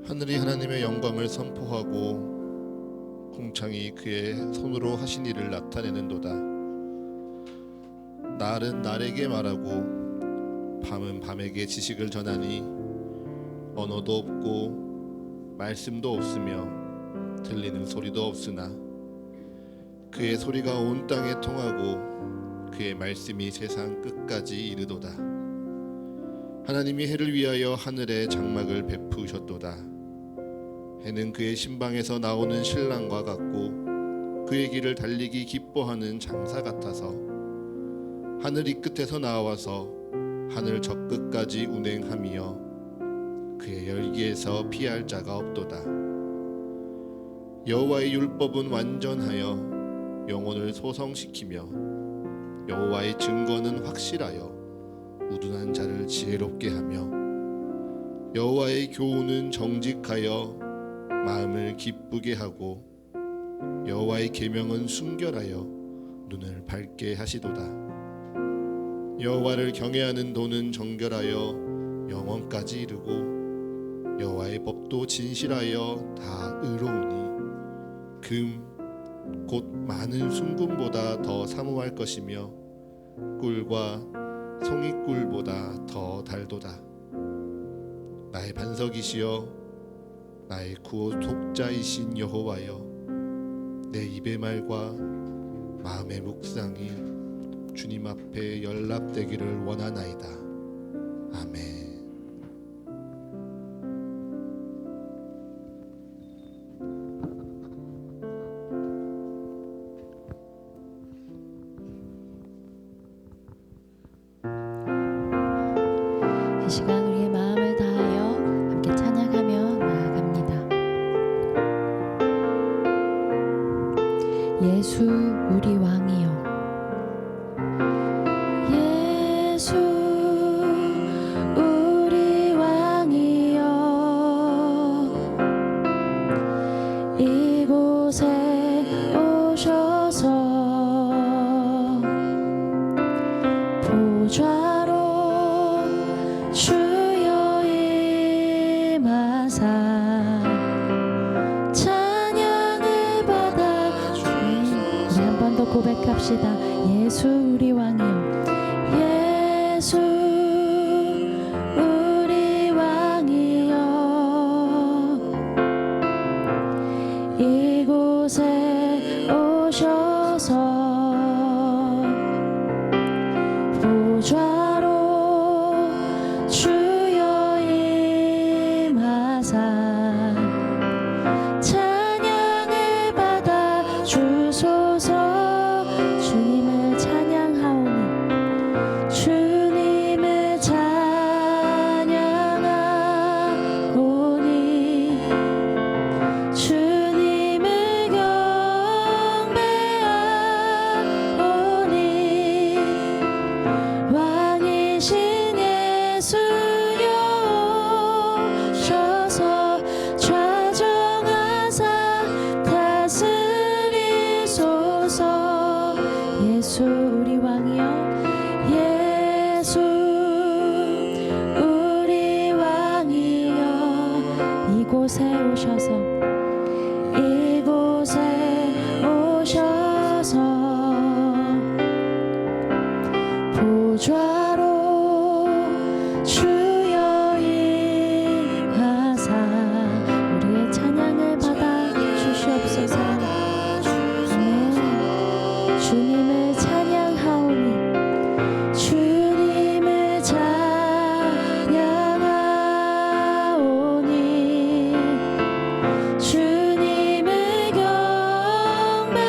하늘이 하나님의 영광을 선포하고 궁창이 그의 손으로 하신 일을 나타내는도다. 날은 날에게 말하고 밤은 밤에게 지식을 전하니 언어도 없고 말씀도 없으며 들리는 소리도 없으나 그의 소리가 온 땅에 통하고 그의 말씀이 세상 끝까지 이르도다. 하나님이 해를 위하여 하늘에 장막을 베푸셨도다. 해는 그의 신방에서 나오는 신랑과 같고 그의 길을 달리기 기뻐하는 장사 같아서 하늘 이 끝에서 나와서 하늘 저 끝까지 운행하며 그의 열기에서 피할 자가 없도다. 여호와의 율법은 완전하여 영혼을 소성시키며 여호와의 증거는 확실하여 우둔한 자를 지혜롭게 하며 여호와의 교훈은 정직하여 마음을 기쁘게 하고 여호와의 계명은 순결하여 눈을 밝게 하시도다. 여호와를 경외하는 도는 정결하여 영원까지 이르고 여호와의 법도 진실하여 다 의로우니 금 곧 많은 순금보다 더 사모할 것이며 꿀과 송이꿀보다 더 달도다. 나의 반석이시여 나의 구속자이신 여호와여, 내 입의 말과 마음의 묵상이 주님 앞에 연락되기를 원하나이다. 아멘. 이 시간 우리의 마음을 다하여 함께 찬양하며 나아갑니다. 예수 우리 왕이여, 예수 우리 왕이여, 이곳에 오셔서 보좌로 주여 임하사 찬양을 받아 우리 한 번 더 고백합시다. 예수 우리 왕이여, 예수 우리 왕이여, 이곳에 오셔서 보좌로 주여 임하사 찬양을 받아 주소서. 주님을 찬양하오니, 주님을 찬양하오니, 주님을 경배하오니, 왕이신 예수여 오셔서 좌정하사 다스리소서. 예수 우리 왕이여, 예수 우리 왕이여, 이곳에 오셔서, 이곳에 오셔서 보좌로 주여 임하사 우리의 찬양을 받아 주시옵소서. 아멘. 주님을 찬양하오니, 주님을 찬양하오니, 주님을 경배하오니,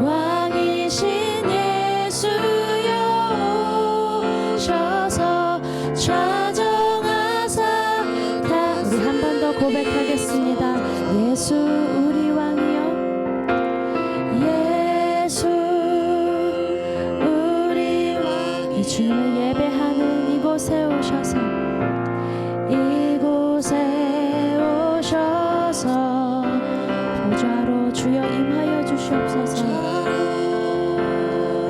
왕이신 예수여 오셔서 좌정하사 다. 우리 한 번 더 고백하겠습니다. 예수 우리 왕이여, 예수 우리 왕. 이 주님을 예배하는 이곳에 오셔서, 이곳에 오셔서 보좌로 주여 임하여 주시옵소서.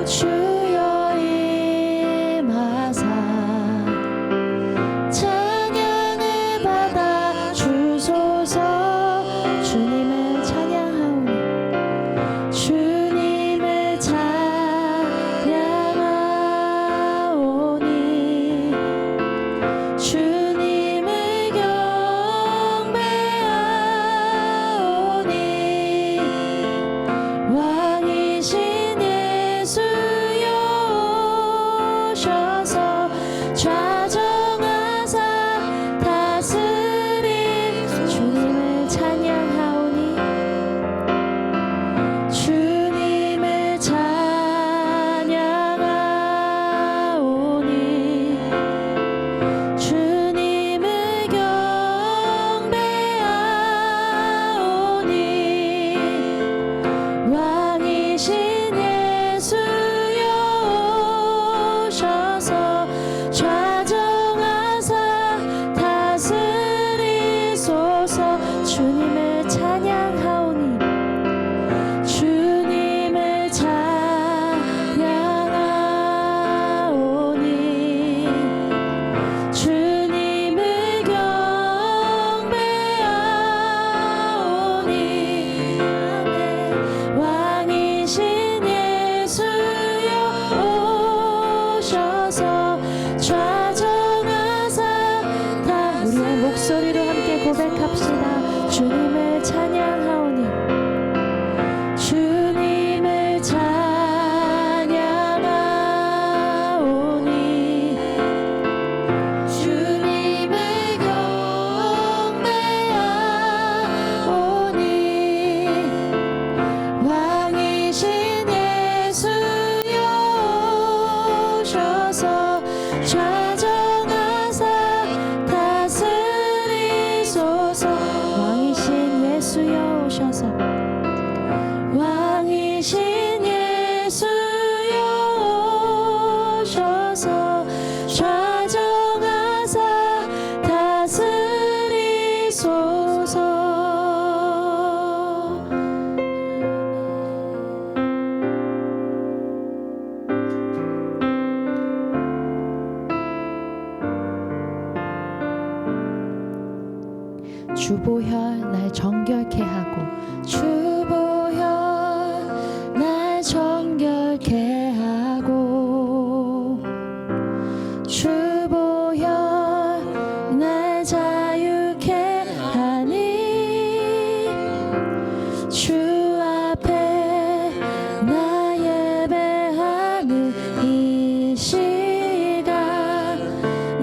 주여 임하사 다스린 주님을 찬양하오니 주님을 찬양하오니 주님을 경배하오니 왕이신 예수여 오셔서 좌정하사 다스리소서 주님을 찬양하오니 주님을 찬양하오니 주님을 경배하오니 왕이신 예수여 오셔서 좌정하사 다 우리의 목소리로 함께 고백합시다. 주님을 찬양하오니 주님을 찬양하오니 주님을 경배하오니 왕이신 예수여 오셔서 좌정하사 다스리소서 왕이신 예수여 오셔서 왕이신 예수여 오셔서 좌정하사 다스리소서 주보혈 날 정결케 하고 주보혈 날 정결케 하고 주보혈 날 자유케 하니 주 앞에 나 예배하는 이 시간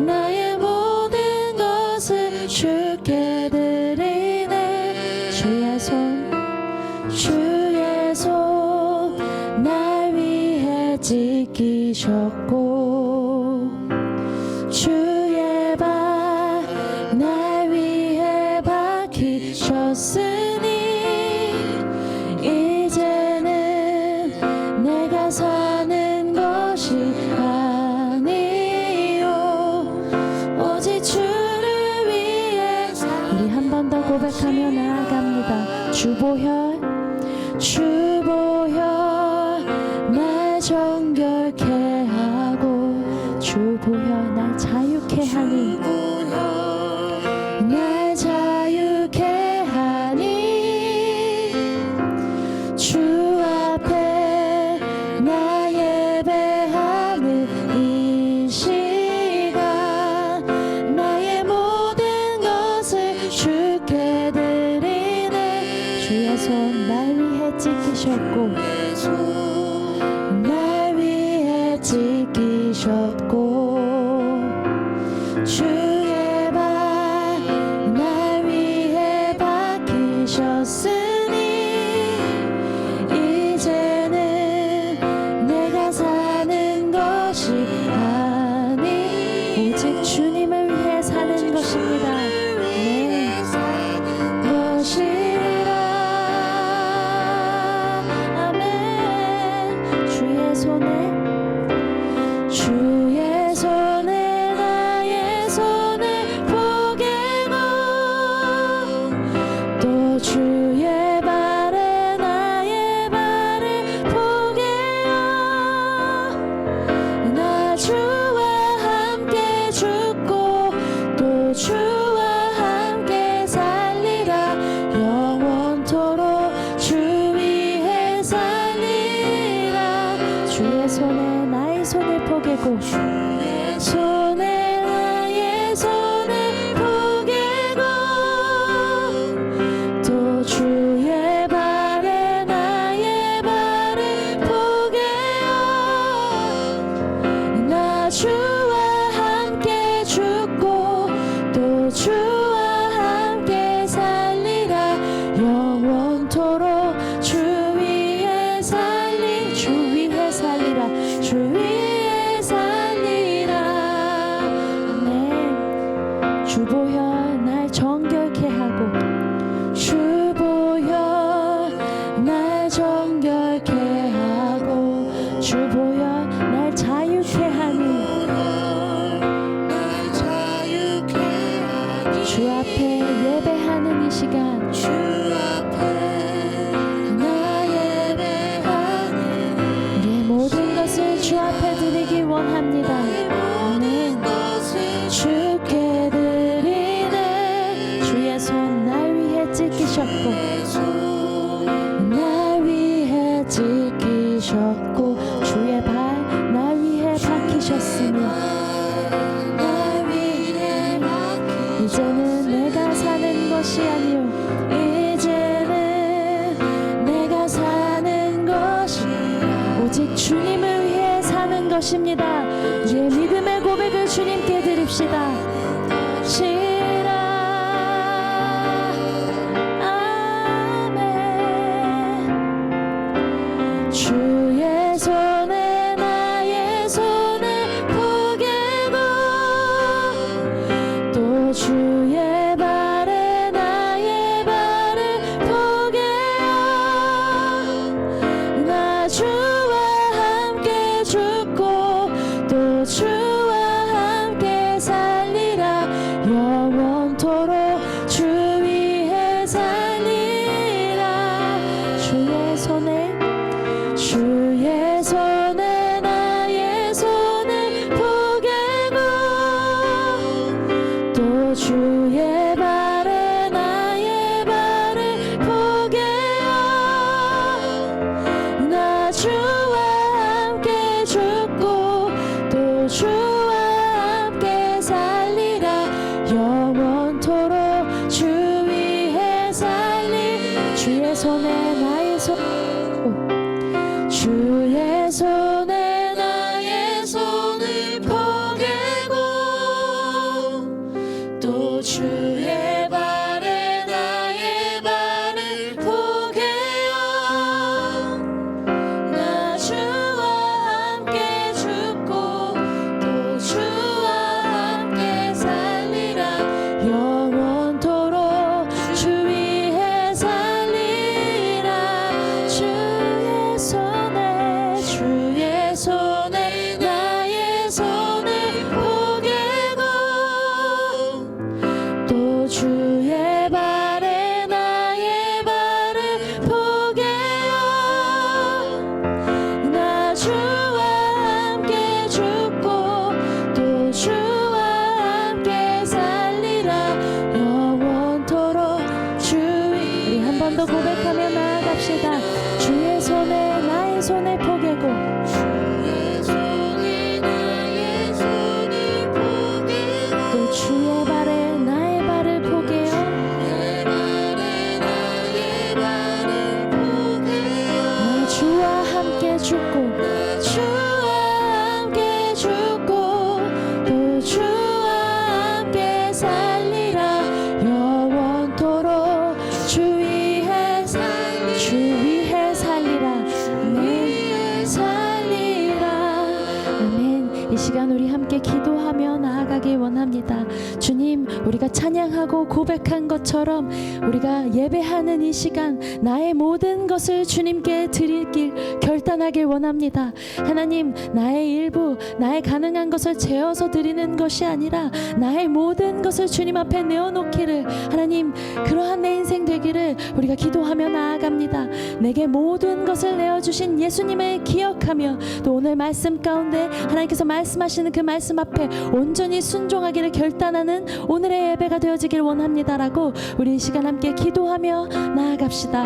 나의 모든 것을 주께 드리네 주의 손 날 위해 지키셨고 주의 발 날 위해 박히셨으니 이제는 내가 사는 것이 아니요 오직 주를 위해 우리 한 번 더 고백하며 나아갑니다. 주보혈 날 정결케 하고 주보혈 날 자유케 하니 날 자유케 하니 주 앞에 나 예배하는 이 시간 나의 모든 것을 주께 드리네 주의 손 날 위해 지키셨고 날 위해 지키셨고 주의 발 날 위해 박히셨으니 이제는 내가 사는 것이 아니 오직 주님을 위해 사는 것입니다. 네 것이라 아멘 주의 손에 나의 손을 포개고 또 주의 발에 나의 발을 포개어 나 주와 함께 죽고 또 주와 함께 살리라 영원토록 주 위해 살리라 주의 손에 나의 손을 포개고 주의 손에 나의 손을 포개고 또 주 앞에 예배하는 이 시간 주 앞에 나 예배하는 우리의 모든 것을 주 앞에 드리기 원합니다. 아멘. 주께 드리네 주의 손 날 위해 찢기셨고 날 위해 찢기셨고 주의 발 날 위해 박히셨으며 날 위해 이제는 내가 사는 것이 아니요 이제는 내가 사는 것이 오직 주님을 위해 사는 것입니다. 우리의 믿음의 고백을 주님께 드립시다. 시라 아멘. 주의 손에 나의 손을 포개고 또 주의 발에 나의 발을 포개어 나 주와 함께 죽고 또 주와 함께 살리라 영원토록 주 위에 살리라 주의 손에 나의 손을 포개고 또 주의 발에 나의 발을 포개어 나 주와 함께 죽고 또 주와 함께 살리라 영원토록 주 위에 주의 손에 나의 손 주의 손에 나의 손을 포개고 또 주의 발에 나의 발을 포개어 나 주와 함께 죽고 또 주와 함께 살리라 영원토록 주 위에 살리라 주의 손에 나의 손을 포개고 또 주의 발에 나의 발을 포개어 나 주와 함께 죽고 또 주와 함께 살리라 영원토록 우리 한 번 더 고백하며 나아갑시다. 주의 손에 나의 손을 포개고 주의 손에 나의 손을 포개고 또 주의 발에 나의 발을 포개어 주의 발에 나의 발을 포개어 나 주와 함께 죽고 주와 함께 죽고 또 주와 함께 살리라 영원토록 주 위에 살리라 아멘 살리라 아멘. 이 시간 우리 함께 기도하며 나아가길 원합니다. 주님, 우리가 찬양하고 고백한 것처럼 우리가 예배하는 이 시간 나의 모든 것을 주님께 드리길 결단하길 원합니다. 하나님, 나의 일부, 나의 가능한 것을 재어서 드리는 것이 아니라 나의 모든 것을 주님 앞에 내어놓기를, 하나님, 그러한 내 인생 되기를 우리가 기도하며 나아갑니다. 내게 모든 것을 내어주신 예수님을 기억하며 또 오늘 말씀 가운데 하나님께서 말씀하시는 그 말씀 앞에 온전히 순종하기를 결단하는 오늘의 예배가 되어지길 원합니다라고 우리 이 시간 함께 기도하며 나아갑시다.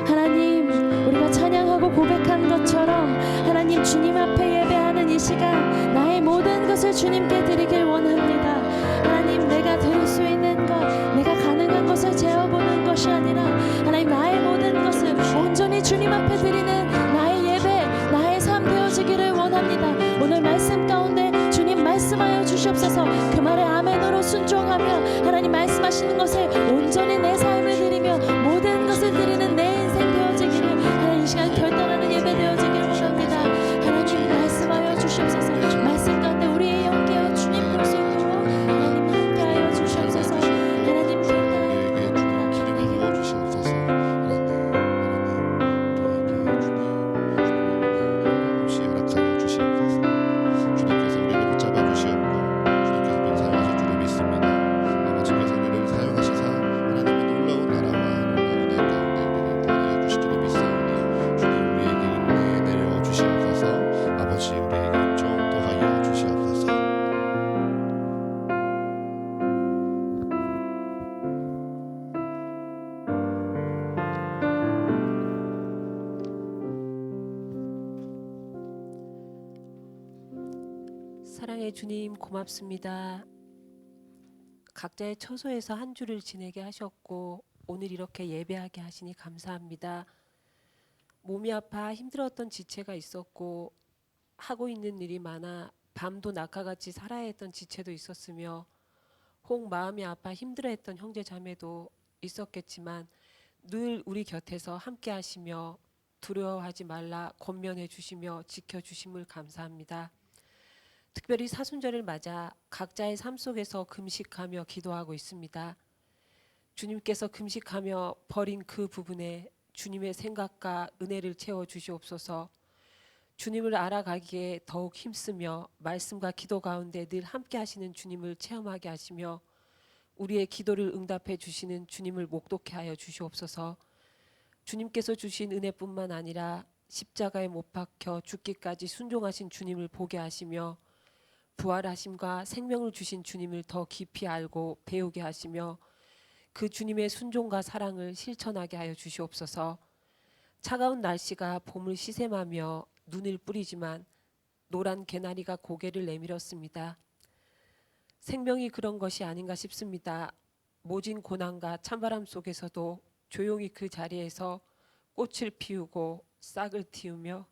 하나님, 우리가 찬양하고 고백한 것처럼 하나님, 주님 앞에 예배하는 이 시간 나의 모든 것을 주님께 드리길 원합니다. 하나님, 내가 드릴 수 있는 것, 내가 가능한 것을 재어보는 것이 아니라 하나님, 나의 모든 것을 온전히 주님 앞에 드리는 나의 예배, 나의 삶 되어지기를 원합니다. 오늘 말씀 가운데 주님 말씀하여 주시옵소서. 그 말에 아멘으로 순종하며 하나님 말씀하시는 것에 온전히 내 삶을 드리며 모든 것을 드리는 내 인생 되어지기를 하나님 이 시간 결단하는 예배 되어지기를 원합니다. 하나님 말씀하여 주시옵소서. 말씀 가운데 우리의 영계와 주님 볼 수 있도록 하나님 함께하여 주시옵소서. 하나님 우리에게 주님 기름을 부어 주시옵소서. 없이 허락하여 주시옵소서. 주님께서 우리를 붙잡아 주시옵고 주님께서 우리를 사용하실 줄을 믿습니다. 아마 주께서 우리를 네, 주님 고맙습니다. 각자의 처소에서 한 주를 지내게 하셨고 오늘 이렇게 예배하게 하시니 감사합니다. 몸이 아파 힘들었던 지체가 있었고 하고 있는 일이 많아 밤도 낮과같이 살아야 했던 지체도 있었으며 혹 마음이 아파 힘들어했던 형제 자매도 있었겠지만 늘 우리 곁에서 함께 하시며 두려워하지 말라 권면해 주시며 지켜주심을 감사합니다. 특별히 사순절을 맞아 각자의 삶 속에서 금식하며 기도하고 있습니다. 주님께서 금식하며 버린 그 부분에 주님의 생각과 은혜를 채워 주시옵소서. 주님을 알아가기에 더욱 힘쓰며 말씀과 기도 가운데 늘 함께 하시는 주님을 체험하게 하시며 우리의 기도를 응답해 주시는 주님을 목독해 하여 주시옵소서. 주님께서 주신 은혜뿐만 아니라 십자가에 못 박혀 죽기까지 순종하신 주님을 보게 하시며 부활하심과 생명을 주신 주님을 더 깊이 알고 배우게 하시며 그 주님의 순종과 사랑을 실천하게 하여 주시옵소서. 차가운 날씨가 봄을 시샘하며 눈을 뿌리지만 노란 개나리가 고개를 내밀었습니다. 생명이 그런 것이 아닌가 싶습니다. 모진 고난과 찬바람 속에서도 조용히 그 자리에서 꽃을 피우고 싹을 틔우며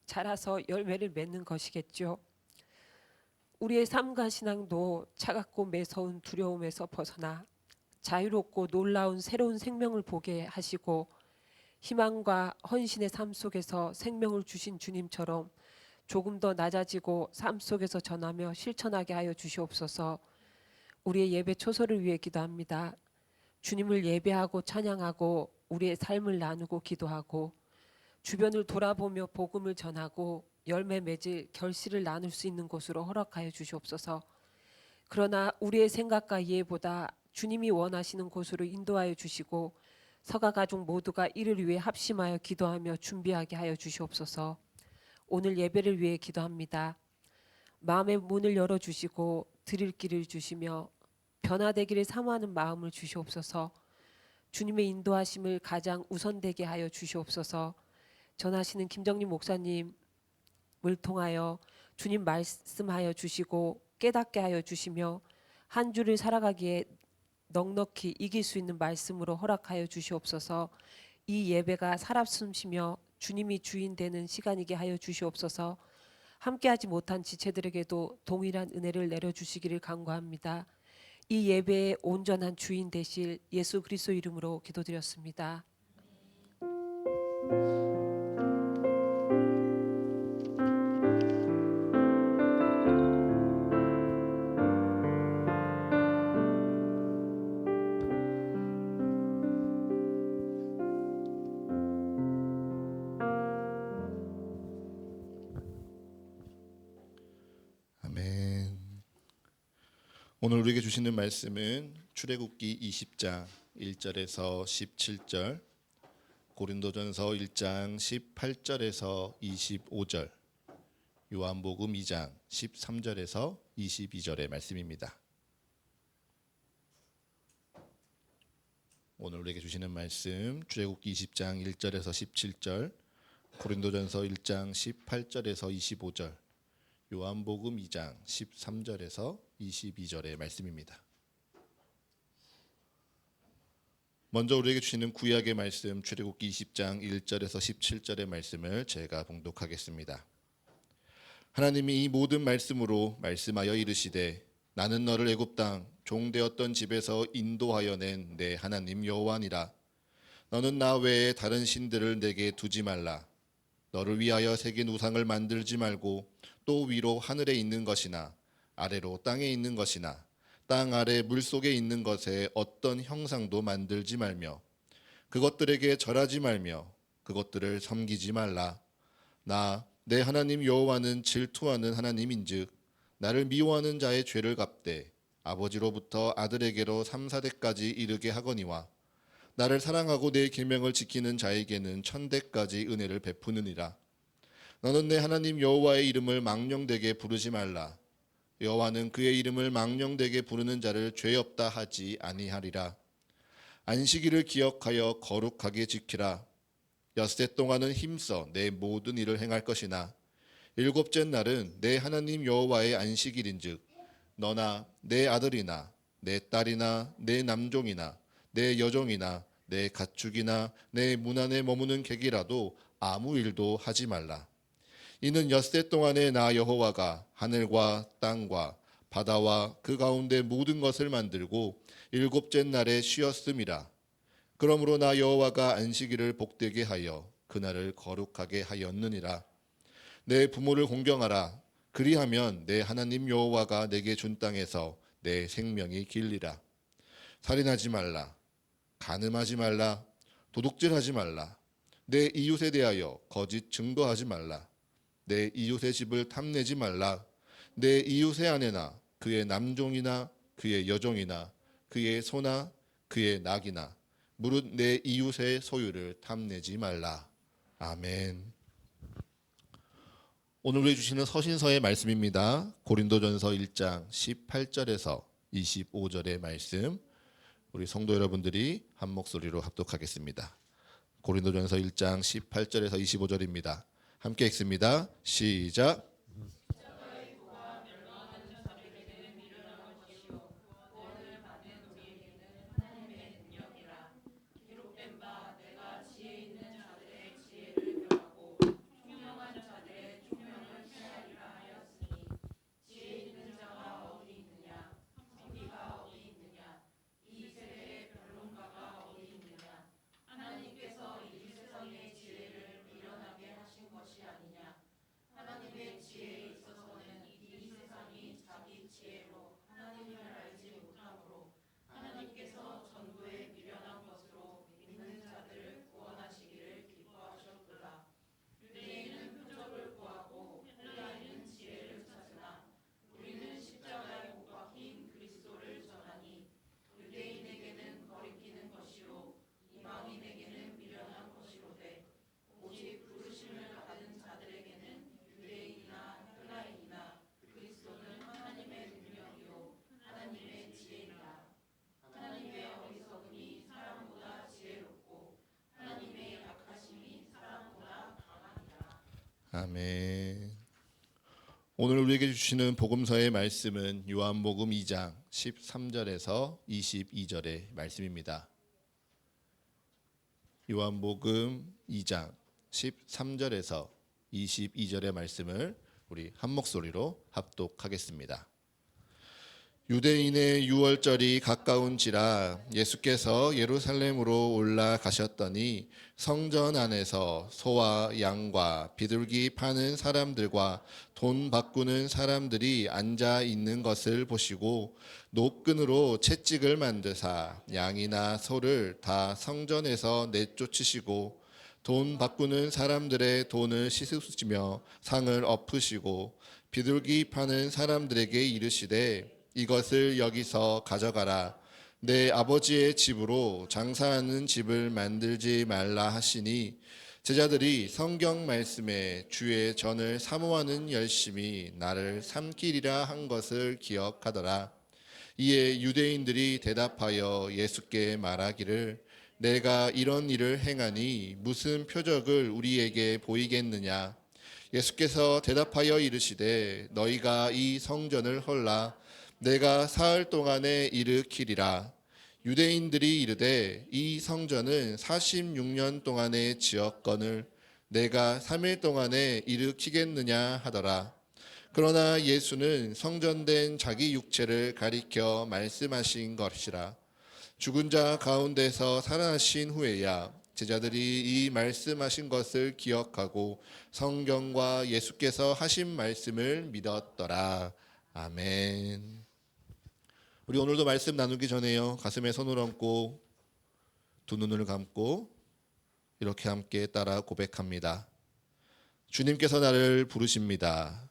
자라서 열매를 맺는 것이겠죠. 우리의 삶과 신앙도 차갑고 매서운 두려움에서 벗어나 자유롭고 놀라운 새로운 생명을 보게 하시고 희망과 헌신의 삶 속에서 생명을 주신 주님처럼 조금 더 낮아지고 삶 속에서 전하며 실천하게 하여 주시옵소서. 우리의 예배 초소를 위해 기도합니다. 주님을 예배하고 찬양하고 우리의 삶을 나누고 기도하고 주변을 돌아보며 복음을 전하고 열매 맺을 결실을 나눌 수 있는 곳으로 허락하여 주시옵소서. 그러나 우리의 생각과 이해보다 주님이 원하시는 곳으로 인도하여 주시고 서가 가족 모두가 이를 위해 합심하여 기도하며 준비하게 하여 주시옵소서. 오늘 예배를 위해 기도합니다. 마음의 문을 열어주시고 드릴 길을 주시며 변화되기를 사모하는 마음을 주시옵소서. 주님의 인도하심을 가장 우선되게 하여 주시옵소서. 전하시는 김정림 목사님을 통하여 주님 말씀하여 주시고 깨닫게 하여 주시며 한 주를 살아가기에 넉넉히 이길 수 있는 말씀으로 허락하여 주시옵소서. 이 예배가 살아 숨쉬며 주님이 주인 되는 시간이게 하여 주시옵소서. 함께하지 못한 지체들에게도 동일한 은혜를 내려주시기를 간구합니다. 이 예배의 온전한 주인 되실 예수 그리스도 이름으로 기도드렸습니다. 아멘. 오늘 우리에게 주시는 말씀은 출애굽기 20장 1절에서 17절, 고린도전서 1장 18절에서 25절, 요한복음 2장 13절에서 22절의 말씀입니다. 오늘 우리에게 주시는 말씀 출애굽기 20장 1절에서 17절, 고린도전서 1장 18절에서 25절, 요한복음 2장 13절에서 22절의 말씀입니다. 먼저 우리에게 주시는 구약의 말씀 출애굽기 20장 1절에서 17절의 말씀을 제가 봉독하겠습니다. 하나님이 이 모든 말씀으로 말씀하여 이르시되 나는 너를 애굽 땅 종되었던 집에서 인도하여 낸 내 하나님 여호와니라. 너는 나 외에 다른 신들을 내게 두지 말라. 너를 위하여 새긴 우상을 만들지 말고 또 위로 하늘에 있는 것이나 아래로 땅에 있는 것이나 땅 아래 물속에 있는 것에 어떤 형상도 만들지 말며 그것들에게 절하지 말며 그것들을 섬기지 말라. 나 내 하나님 여호와는 질투하는 하나님인즉 나를 미워하는 자의 죄를 갚되 아버지로부터 아들에게로 3, 4대까지 이르게 하거니와 나를 사랑하고 내 계명을 지키는 자에게는 1000대까지 은혜를 베푸느니라. 너는 내 하나님 여호와의 이름을 망령되게 부르지 말라. 여호와는 그의 이름을 망령되게 부르는 자를 죄 없다 하지 아니하리라. 안식일을 기억하여 거룩하게 지키라. 엿새 동안은 힘써 내 모든 일을 행할 것이나 일곱째 날은 내 하나님 여호와의 안식일인즉 너나 내 아들이나 내 딸이나 내 남종이나 내 여종이나 내 가축이나 내 문 안에 머무는 객이라도 아무 일도 하지 말라. 이는 엿새 동안에 나 여호와가 하늘과 땅과 바다와 그 가운데 모든 것을 만들고 일곱째 날에 쉬었음이라. 그러므로 나 여호와가 안식일을 복되게 하여 그날을 거룩하게 하였느니라. 내 부모를 공경하라. 그리하면 내 하나님 여호와가 내게 준 땅에서 내 생명이 길리라. 살인하지 말라. 간음하지 말라. 도둑질하지 말라. 내 이웃에 대하여 거짓 증거하지 말라. 내 이웃의 집을 탐내지 말라. 내 이웃의 아내나 그의 남종이나 그의 여종이나 그의 소나 그의 낙이나 무릇 내 이웃의 소유를 탐내지 말라. 아멘. 오늘 우리 주시는 서신서의 말씀입니다. 고린도전서 1장 18절에서 25절의 말씀, 우리 성도 여러분들이 한 목소리로 합독하겠습니다. 고린도전서 1장 18절에서 25절입니다. 함께 읽습니다. 시작. 아멘. 오늘 우리에게 주시는 복음서의 말씀은 요한복음 2장 13절에서 22절의 말씀입니다. 요한복음 2장 13절에서 22절의 말씀을 우리 한 목소리로 합독하겠습니다. 유대인의 유월절이 가까운지라 예수께서 예루살렘으로 올라가셨더니 성전 안에서 소와 양과 비둘기 파는 사람들과 돈 바꾸는 사람들이 앉아 있는 것을 보시고 노끈으로 채찍을 만드사 양이나 소를 다 성전에서 내쫓으시고 돈 바꾸는 사람들의 돈을 씻으시며 상을 엎으시고 비둘기 파는 사람들에게 이르시되 이것을 여기서 가져가라. 내 아버지의 집으로 장사하는 집을 만들지 말라 하시니 제자들이 성경 말씀에 주의 전을 사모하는 열심이 나를 삼키리라 한 것을 기억하더라. 이에 유대인들이 대답하여 예수께 말하기를 내가 이런 일을 행하니 무슨 표적을 우리에게 보이겠느냐. 예수께서 대답하여 이르시되 너희가 이 성전을 헐라 내가 사흘 동안에 일으키리라. 유대인들이 이르되 이 성전은 46년 동안에 지었거늘 내가 3일 동안에 일으키겠느냐 하더라. 그러나 예수는 성전된 자기 육체를 가리켜 말씀하신 것이라. 죽은 자 가운데서 살아나신 후에야 제자들이 이 말씀하신 것을 기억하고 성경과 예수께서 하신 말씀을 믿었더라. 아멘. 우리 오늘도 말씀 나누기 전에요. 가슴에 손을 얹고 두 눈을 감고 이렇게 함께 따라 고백합니다. 주님께서 나를 부르십니다.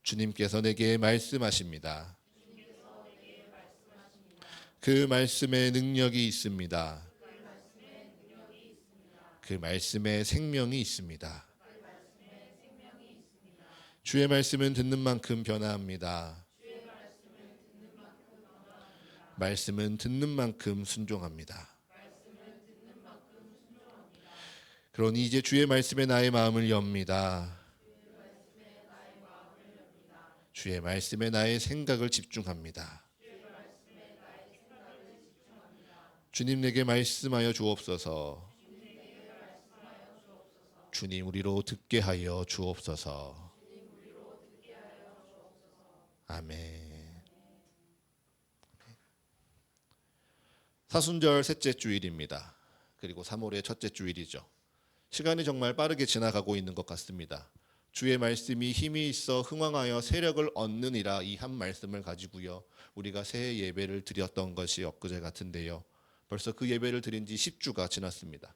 주님께서 내게 말씀하십니다. 그 말씀에 능력이 있습니다. 그 말씀에 생명이 있습니다. 주의 말씀은 듣는 만큼 변화합니다. 말씀은 듣는 만큼 순종합니다. 그러니 이제 주의 말씀에 나의 마음을 엽니다. 주의 말씀에 나의 생각을 집중합니다. 주님 내게 말씀하여 주옵소서. 주님 우리로 듣게 하여 주옵소서. 아멘. 사순절 셋째 주일입니다. 그리고 3월의 첫째 주일이죠. 시간이 정말 빠르게 지나가고 있는 것 같습니다. 주의 말씀이 힘이 있어 흥왕하여 세력을 얻느니라, 이 한 말씀을 가지고요, 우리가 새해 예배를 드렸던 것이 엊그제 같은데요, 벌써 그 예배를 드린 지 10주가 지났습니다.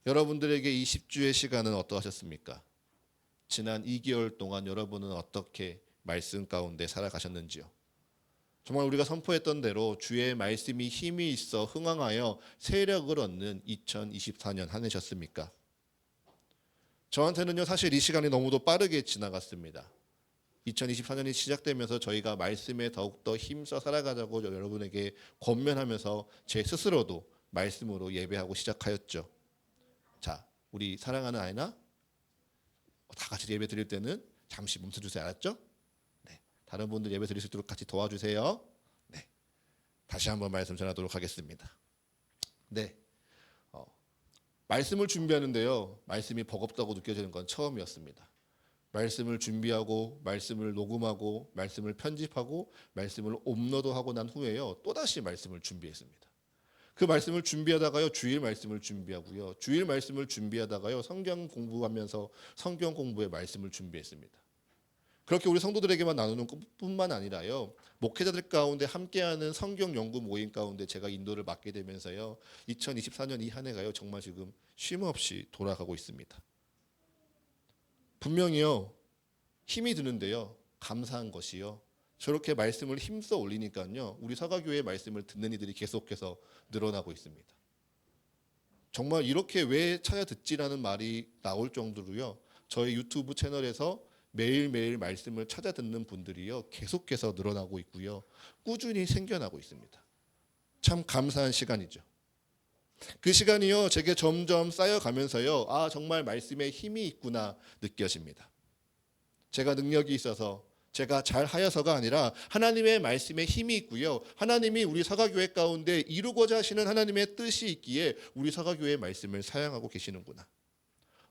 여러분들에게 이 10주의 시간은 어떠하셨습니까? 지난 2개월 동안 여러분은 어떻게 말씀 가운데 살아가셨는지요? 정말 우리가 선포했던 대로 주의 말씀이 힘이 있어 흥왕하여 세력을 얻는 2024년 한 해셨습니까? 저한테는요, 사실 이 시간이 너무도 빠르게 지나갔습니다. 2024년이 시작되면서 저희가 말씀에 더욱더 힘써 살아가자고 여러분에게 권면하면서 제 스스로도 말씀으로 예배하고 시작하였죠. 자, 우리 사랑하는 아이나 다 같이 예배 드릴 때는 잠시 멈춰주세요. 알았죠? 네, 다른 분들 예배 드릴 수 있도록 같이 도와주세요. 네, 다시 한번 말씀 전하도록 하겠습니다. 네, 말씀을 준비하는데요, 말씀이 버겁다고 느껴지는 건 처음이었습니다. 말씀을 준비하고 말씀을 녹음하고 말씀을 편집하고 말씀을 업로드하고 난 후에요, 또다시 말씀을 준비했습니다. 그 말씀을 준비하다가요, 주일 말씀을 준비하고요, 주일 말씀을 준비하다가요, 성경 공부하면서 성경 공부의 말씀을 준비했습니다. 그렇게 우리 성도들에게만 나누는 것뿐만 아니라요, 목회자들 가운데 함께하는 성경 연구 모임 가운데 제가 인도를 맡게 되면서요, 2024년 이 한 해가요, 정말 지금 쉼 없이 돌아가고 있습니다. 분명히요, 힘이 드는데요, 감사한 것이요, 저렇게 말씀을 힘써 올리니까요, 우리 사가교회의 말씀을 듣는 이들이 계속해서 늘어나고 있습니다. 정말 이렇게 왜 찾아 듣지라는 말이 나올 정도로요, 저희 유튜브 채널에서 매일매일 말씀을 찾아 듣는 분들이요, 계속해서 늘어나고 있고요, 꾸준히 생겨나고 있습니다. 참 감사한 시간이죠. 그 시간이요, 제게 점점 쌓여가면서요, 아, 정말 말씀에 힘이 있구나 느껴집니다. 제가 능력이 있어서, 제가 잘하여서가 아니라 하나님의 말씀에 힘이 있고요, 하나님이 우리 사가교회 가운데 이루고자 하시는 하나님의 뜻이 있기에 우리 사가교회의 말씀을 사용하고 계시는구나.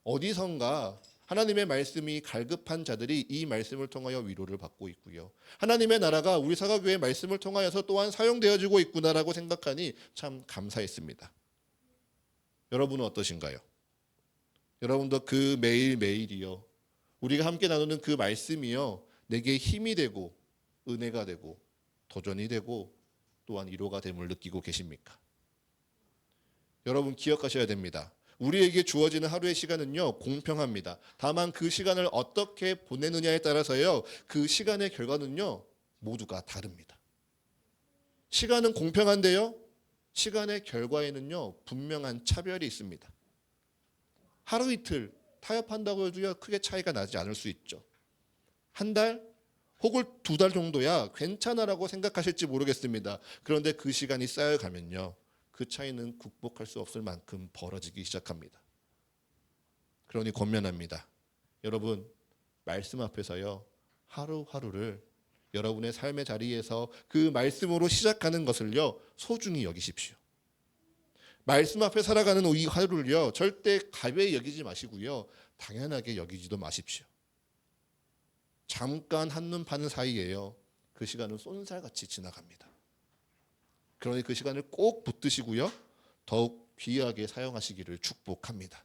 어디선가 하나님의 말씀이 갈급한 자들이 이 말씀을 통하여 위로를 받고 있고요, 하나님의 나라가 우리 사가교회의 말씀을 통하여서 또한 사용되어지고 있구나라고 생각하니 참 감사했습니다. 여러분은 어떠신가요? 여러분도 그 매일매일이요, 우리가 함께 나누는 그 말씀이요, 내게 힘이 되고 은혜가 되고 도전이 되고 또한 위로가 됨을 느끼고 계십니까? 여러분 기억하셔야 됩니다. 우리에게 주어지는 하루의 시간은요, 공평합니다. 다만 그 시간을 어떻게 보내느냐에 따라서요, 그 시간의 결과는요, 모두가 다릅니다. 시간은 공평한데요, 시간의 결과에는요, 분명한 차별이 있습니다. 하루 이틀 타협한다고 해도요, 크게 차이가 나지 않을 수 있죠. 한 달 혹은 2달 정도야 괜찮아라고 생각하실지 모르겠습니다. 그런데 그 시간이 쌓여가면요, 그 차이는 극복할 수 없을 만큼 벌어지기 시작합니다. 그러니 권면합니다. 여러분, 말씀 앞에서요, 하루하루를 여러분의 삶의 자리에서 그 말씀으로 시작하는 것을요, 소중히 여기십시오. 말씀 앞에 살아가는 이 하루를요, 절대 가벼이 여기지 마시고요, 당연하게 여기지도 마십시오. 잠깐 한눈 파는 사이에요, 그 시간은 쏜살같이 지나갑니다. 그러니 그 시간을 꼭 붙드시고요, 더욱 귀하게 사용하시기를 축복합니다.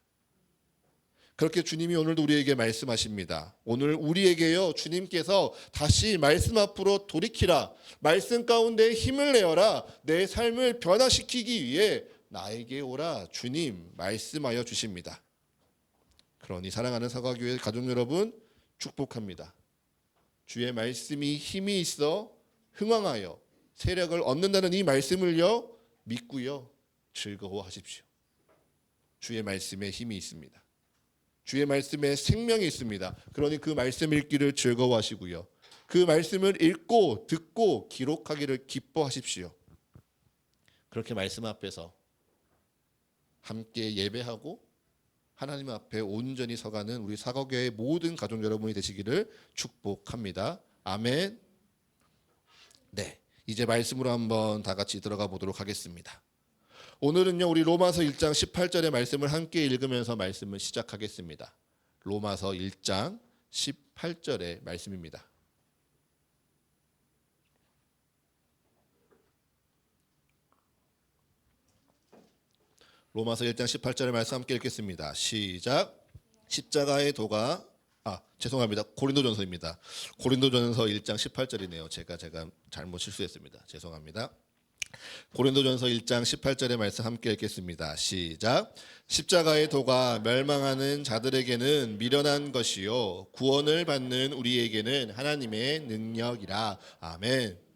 그렇게 주님이 오늘도 우리에게 말씀하십니다. 오늘 우리에게요, 주님께서 다시 말씀 앞으로 돌이키라, 말씀 가운데 힘을 내어라, 내 삶을 변화시키기 위해 나에게 오라, 주님 말씀하여 주십니다. 그러니 사랑하는 사과교회 가족 여러분, 축복합니다. 주의 말씀이 힘이 있어 흥왕하여 세력을 얻는다는 이 말씀을요, 믿고요, 즐거워하십시오. 주의 말씀에 힘이 있습니다. 주의 말씀에 생명이 있습니다. 그러니 그 말씀 읽기를 즐거워하시고요, 그 말씀을 읽고 듣고 기록하기를 기뻐하십시오. 그렇게 말씀 앞에서 함께 예배하고 하나님 앞에 온전히 서가는 우리 사거교회 모든 가족 여러분이 되시기를 축복합니다. 아멘. 네, 이제 말씀으로 한번 다 같이 들어가 보도록 하겠습니다. 오늘은요, 우리 로마서 1장 18절의 말씀을 함께 읽으면서 말씀을 시작하겠습니다. 로마서 1장 18절의 말씀입니다. 로마서 1장 18절의 말씀 함께 읽겠습니다. 시작. 십자가의 도가 죄송합니다. 고린도전서입니다. 고린도전서 1장 18절이네요. 제가 잘못 실수했습니다. 죄송합니다. 고린도전서 1장 18절의 말씀 함께 읽겠습니다. 시작. 십자가의 도가 멸망하는 자들에게는 미련한 것이요 구원을 받는 우리에게는 하나님의 능력이라. 아멘.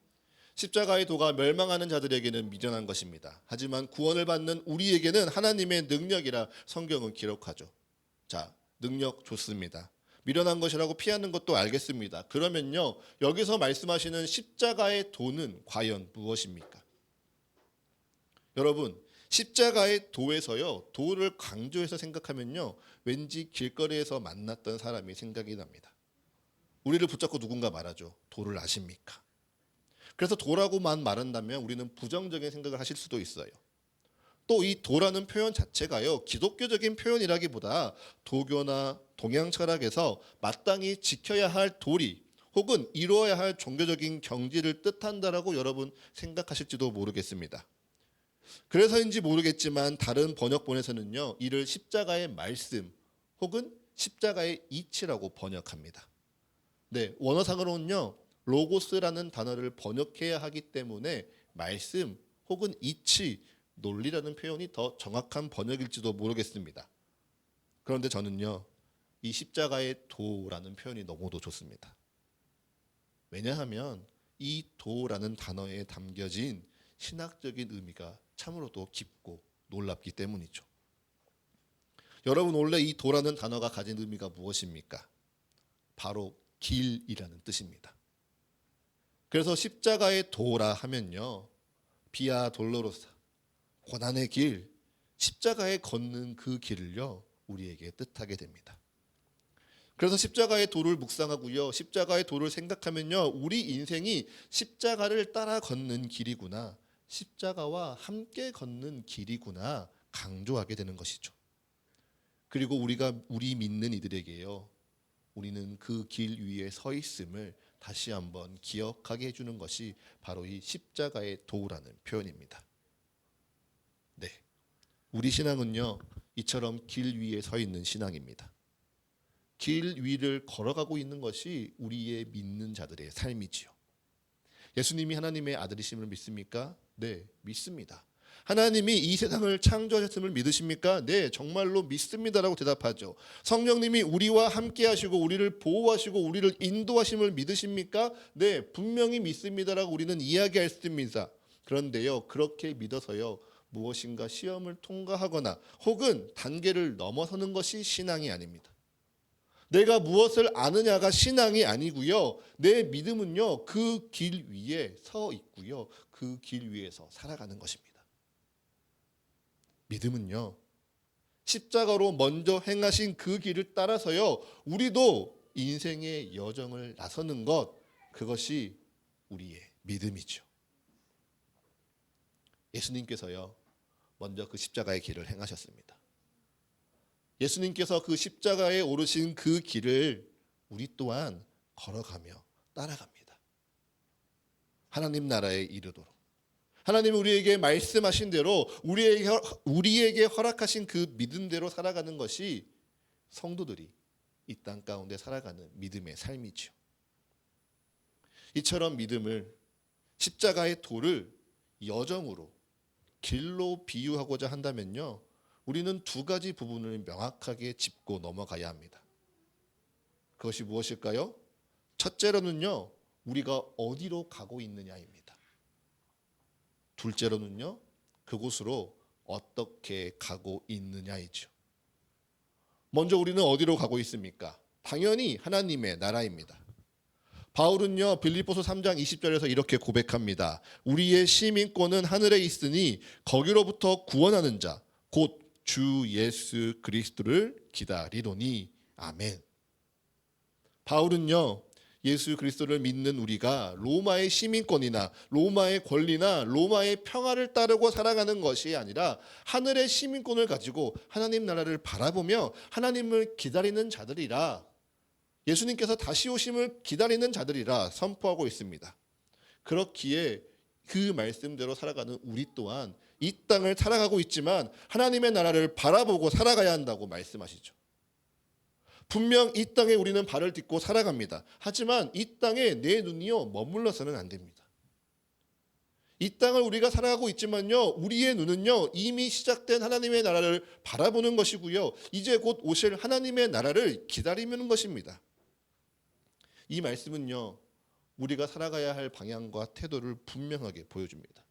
십자가의 도가 멸망하는 자들에게는 미련한 것입니다. 하지만 구원을 받는 우리에게는 하나님의 능력이라 성경은 기록하죠. 자, 능력 좋습니다. 미련한 것이라고 피하는 것도 알겠습니다. 그러면요, 여기서 말씀하시는 십자가의 도는 과연 무엇입니까? 여러분, 십자가의 도에서요, 도를 강조해서 생각하면요, 왠지 길거리에서 만났던 사람이 생각이 납니다. 우리를 붙잡고 누군가 말하죠. 도를 아십니까? 그래서 도라고만 말한다면 우리는 부정적인 생각을 하실 수도 있어요. 또 이 도라는 표현 자체가요, 기독교적인 표현이라기보다 도교나 동양 철학에서 마땅히 지켜야 할 도리 혹은 이루어야 할 종교적인 경지를 뜻한다라고 여러분 생각하실지도 모르겠습니다. 그래서인지 모르겠지만 다른 번역본에서는요, 이를 십자가의 말씀 혹은 십자가의 이치라고 번역합니다. 네, 원어상으로는요, 로고스라는 단어를 번역해야 하기 때문에 말씀 혹은 이치, 논리라는 표현이 더 정확한 번역일지도 모르겠습니다. 그런데 저는요, 이 십자가의 도라는 표현이 너무도 좋습니다. 왜냐하면 이 도라는 단어에 담겨진 신학적인 의미가 참으로도 깊고 놀랍기 때문이죠. 여러분, 원래 이 도라는 단어가 가진 의미가 무엇입니까? 바로 길이라는 뜻입니다. 그래서 십자가의 도라 하면요, 비아 돌로로사, 고난의 길, 십자가에 걷는 그 길을요, 우리에게 뜻하게 됩니다. 그래서 십자가의 도를 묵상하고요, 십자가의 도를 생각하면요, 우리 인생이 십자가를 따라 걷는 길이구나, 십자가와 함께 걷는 길이구나 강조하게 되는 것이죠. 그리고 우리 믿는 이들에게요, 우리는 그 길 위에 서 있음을 다시 한번 기억하게 해주는 것이 바로 이 십자가의 도라는 표현입니다. 네, 우리 신앙은요, 이처럼 길 위에 서 있는 신앙입니다. 길 위를 걸어가고 있는 것이 우리의 믿는 자들의 삶이지요. 예수님이 하나님의 아들이심을 믿습니까? 네, 믿습니다. 하나님이 이 세상을 창조하셨음을 믿으십니까? 네, 정말로 믿습니다라고 대답하죠. 성령님이 우리와 함께 하시고 우리를 보호하시고 우리를 인도하심을 믿으십니까? 네, 분명히 믿습니다라고 우리는 이야기할 수 있습니다. 그런데요, 그렇게 믿어서요, 무엇인가 시험을 통과하거나 혹은 단계를 넘어서는 것이 신앙이 아닙니다. 내가 무엇을 아느냐가 신앙이 아니고요, 내 믿음은요, 그 길 위에 서 있고요, 그 길 위에서 살아가는 것입니다. 믿음은요, 십자가로 먼저 행하신 그 길을 따라서요, 우리도 인생의 여정을 나서는 것, 그것이 우리의 믿음이죠. 예수님께서요, 먼저 그 십자가의 길을 행하셨습니다. 예수님께서 그 십자가에 오르신 그 길을 우리 또한 걸어가며 따라갑니다. 하나님 나라에 이르도록 하나님이 우리에게 말씀하신 대로 우리에게 허락하신 그 믿음대로 살아가는 것이 성도들이 이 땅 가운데 살아가는 믿음의 삶이죠. 이처럼 믿음을, 십자가의 도를 여정으로, 길로 비유하고자 한다면요, 우리는 두 가지 부분을 명확하게 짚고 넘어가야 합니다. 그것이 무엇일까요? 첫째로는요, 우리가 어디로 가고 있느냐입니다. 둘째로는요, 그곳으로 어떻게 가고 있느냐이죠. 먼저 우리는 어디로 가고 있습니까? 당연히 하나님의 나라입니다. 바울은요, 빌립보서 3장 20절에서 이렇게 고백합니다. 우리의 시민권은 하늘에 있으니 거기로부터 구원하는 자, 곧 주 예수 그리스도를 기다리노니. 아멘. 바울은요, 예수 그리스도를 믿는 우리가 로마의 시민권이나 로마의 권리나 로마의 평화를 따르고 살아가는 것이 아니라 하늘의 시민권을 가지고 하나님 나라를 바라보며 하나님을 기다리는 자들이라, 예수님께서 다시 오심을 기다리는 자들이라 선포하고 있습니다. 그렇기에 그 말씀대로 살아가는 우리 또한 이 땅을 살아가고 있지만 하나님의 나라를 바라보고 살아가야 한다고 말씀하시죠. 분명 이 땅에 우리는 발을 딛고 살아갑니다. 하지만 이 땅에 내 눈이요 머물러서는 안 됩니다. 이 땅을 우리가 살아가고 있지만요, 우리의 눈은요 이미 시작된 하나님의 나라를 바라보는 것이고요, 이제 곧 오실 하나님의 나라를 기다리는 것입니다. 이 말씀은요, 우리가 살아가야 할 방향과 태도를 분명하게 보여줍니다.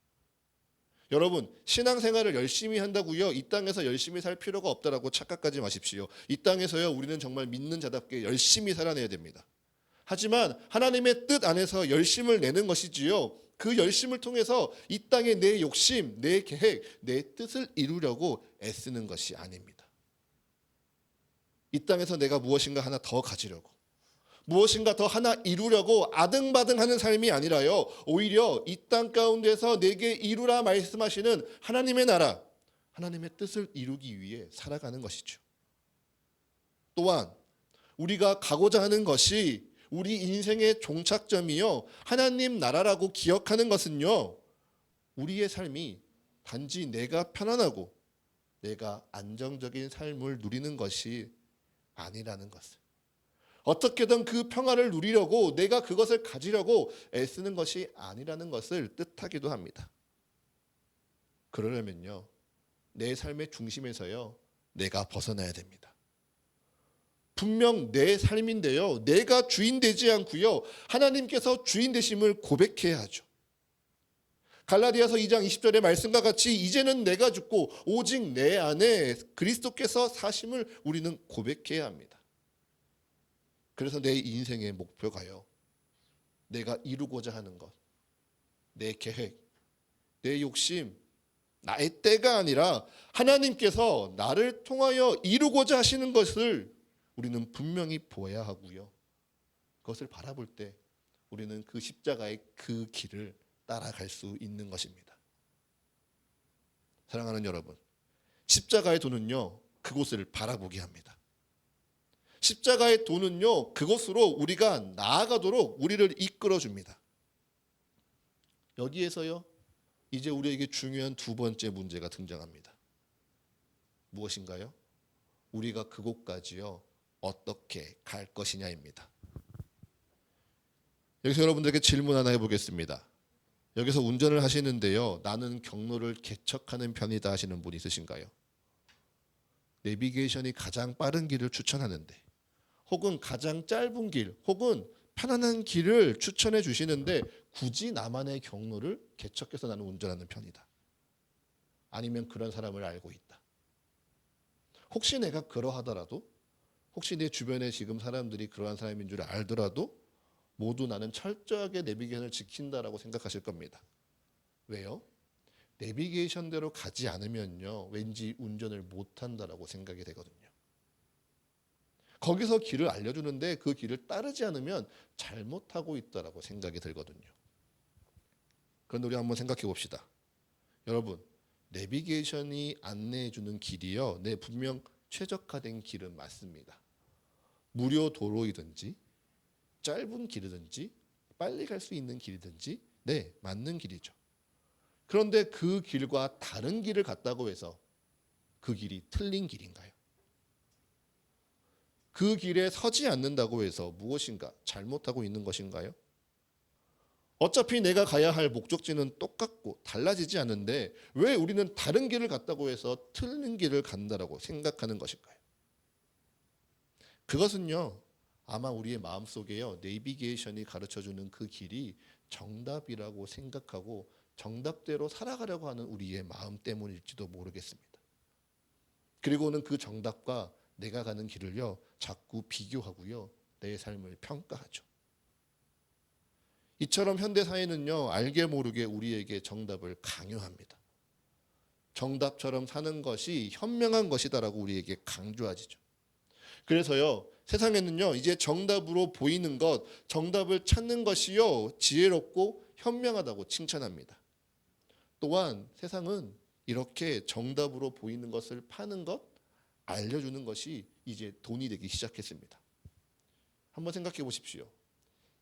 여러분, 신앙생활을 열심히 한다고요 이 땅에서 열심히 살 필요가 없다라고 착각하지 마십시오. 이 땅에서요 우리는 정말 믿는 자답게 열심히 살아내야 됩니다. 하지만 하나님의 뜻 안에서 열심을 내는 것이지요, 그 열심을 통해서 이 땅에 내 욕심, 내 계획, 내 뜻을 이루려고 애쓰는 것이 아닙니다. 이 땅에서 내가 무엇인가 하나 더 가지려고, 무엇인가 더 하나 이루려고 아등바등하는 삶이 아니라요, 오히려 이 땅 가운데서 내게 이루라 말씀하시는 하나님의 나라, 하나님의 뜻을 이루기 위해 살아가는 것이죠. 또한 우리가 가고자 하는 것이 우리 인생의 종착점이요 하나님 나라라고 기억하는 것은요, 우리의 삶이 단지 내가 편안하고 내가 안정적인 삶을 누리는 것이 아니라는 것을, 어떻게든 그 평화를 누리려고 내가 그것을 가지려고 애쓰는 것이 아니라는 것을 뜻하기도 합니다. 그러려면요, 내 삶의 중심에서요 내가 벗어나야 됩니다. 분명 내 삶인데요, 내가 주인 되지 않고요 하나님께서 주인 되심을 고백해야 하죠. 갈라디아서 2장 20절의 말씀과 같이 이제는 내가 죽고 오직 내 안에 그리스도께서 사심을 우리는 고백해야 합니다. 그래서 내 인생의 목표가요, 내가 이루고자 하는 것, 내 계획, 내 욕심, 나의 때가 아니라 하나님께서 나를 통하여 이루고자 하시는 것을 우리는 분명히 보아야 하고요, 그것을 바라볼 때 우리는 그 십자가의 그 길을 따라갈 수 있는 것입니다. 사랑하는 여러분, 십자가의 도는요 그곳을 바라보게 합니다. 십자가의 도는요 그곳으로 우리가 나아가도록 우리를 이끌어줍니다. 여기에서요 이제 우리에게 중요한 두 번째 문제가 등장합니다. 무엇인가요? 우리가 그곳까지요 어떻게 갈 것이냐입니다. 여기서 여러분들에게 질문 하나 해보겠습니다. 여기서 운전을 하시는데요, 나는 경로를 개척하는 편이다 하시는 분 있으신가요? 내비게이션이 가장 빠른 길을 추천하는데, 혹은 가장 짧은 길, 혹은 편안한 길을 추천해 주시는데 굳이 나만의 경로를 개척해서 나는 운전하는 편이다. 아니면 그런 사람을 알고 있다. 혹시 내가 그러하더라도, 혹시 내 주변에 지금 사람들이 그러한 사람인 줄 알더라도 모두 나는 철저하게 내비게이션을 지킨다라고 생각하실 겁니다. 왜요? 내비게이션대로 가지 않으면요 왠지 운전을 못한다라고 생각이 되거든요. 거기서 길을 알려주는데 그 길을 따르지 않으면 잘못하고 있다라고 생각이 들거든요. 그런데 우리 한번 생각해 봅시다. 여러분, 내비게이션이 안내해 주는 길이요, 네, 분명 최적화된 길은 맞습니다. 무료 도로이든지 짧은 길이든지 빨리 갈 수 있는 길이든지 네, 맞는 길이죠. 그런데 그 길과 다른 길을 갔다고 해서 그 길이 틀린 길인가요? 그 길에 서지 않는다고 해서 무엇인가 잘못하고 있는 것인가요? 어차피 내가 가야 할 목적지는 똑같고 달라지지 않는데 왜 우리는 다른 길을 갔다고 해서 틀린 길을 간다라고 생각하는 것일까요? 그것은요 아마 우리의 마음속에요 내비게이션이 가르쳐주는 그 길이 정답이라고 생각하고 정답대로 살아가려고 하는 우리의 마음 때문일지도 모르겠습니다. 그리고는 그 정답과 내가 가는 길을요 자꾸 비교하고요 내 삶을 평가하죠. 이처럼 현대사회는요 알게 모르게 우리에게 정답을 강요합니다. 정답처럼 사는 것이 현명한 것이다라고 우리에게 강조하지죠. 그래서요, 세상에는요, 이제 정답으로 보이는 것, 정답을 찾는 것이요, 지혜롭고 현명하다고 칭찬합니다. 또한 세상은 이렇게 정답으로 보이는 것을 파는 것, 알려주는 것이 이제 돈이 되기 시작했습니다. 한번 생각해 보십시오.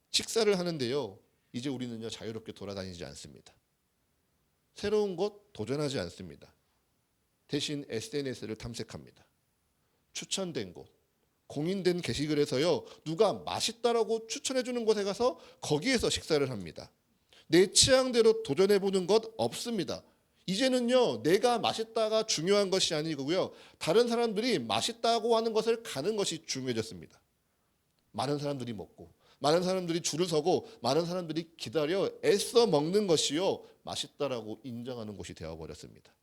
식사를 하는데요, 이제 우리는요, 자유롭게 돌아다니지 않습니다. 새로운 것 도전하지 않습니다. 대신 SNS를 탐색합니다. 추천된 곳, 공인된 게시글에서요, 누가 맛있다라고 추천해주는 곳에 가서 거기에서 식사를 합니다. 내 취향대로 도전해보는 것 없습니다. 이제는요, 내가 맛있다가 중요한 것이 아니고요, 다른 사람들이 맛있다고 하는 것을 가는 것이 중요해졌습니다. 많은 사람들이 먹고, 많은 사람들이 줄을 서고, 많은 사람들이 기다려 애써 먹는 것이요, 맛있다라고 인정하는 곳이 되어버렸습니다.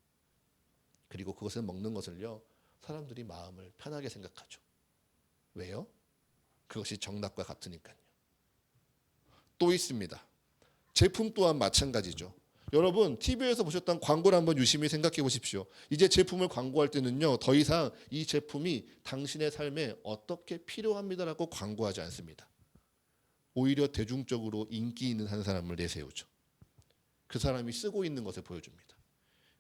그리고 그것을 먹는 것을요, 사람들이 마음을 편하게 생각하죠. 왜요? 그것이 정답과 같으니까요. 또 있습니다. 제품 또한 마찬가지죠. 여러분, TV에서 보셨던 광고를 한번 유심히 생각해 보십시오. 이제 제품을 광고할 때는요, 더 이상 이 제품이 당신의 삶에 어떻게 필요합니다라고 광고하지 않습니다. 오히려 대중적으로 인기 있는 한 사람을 내세우죠. 그 사람이 쓰고 있는 것을 보여줍니다.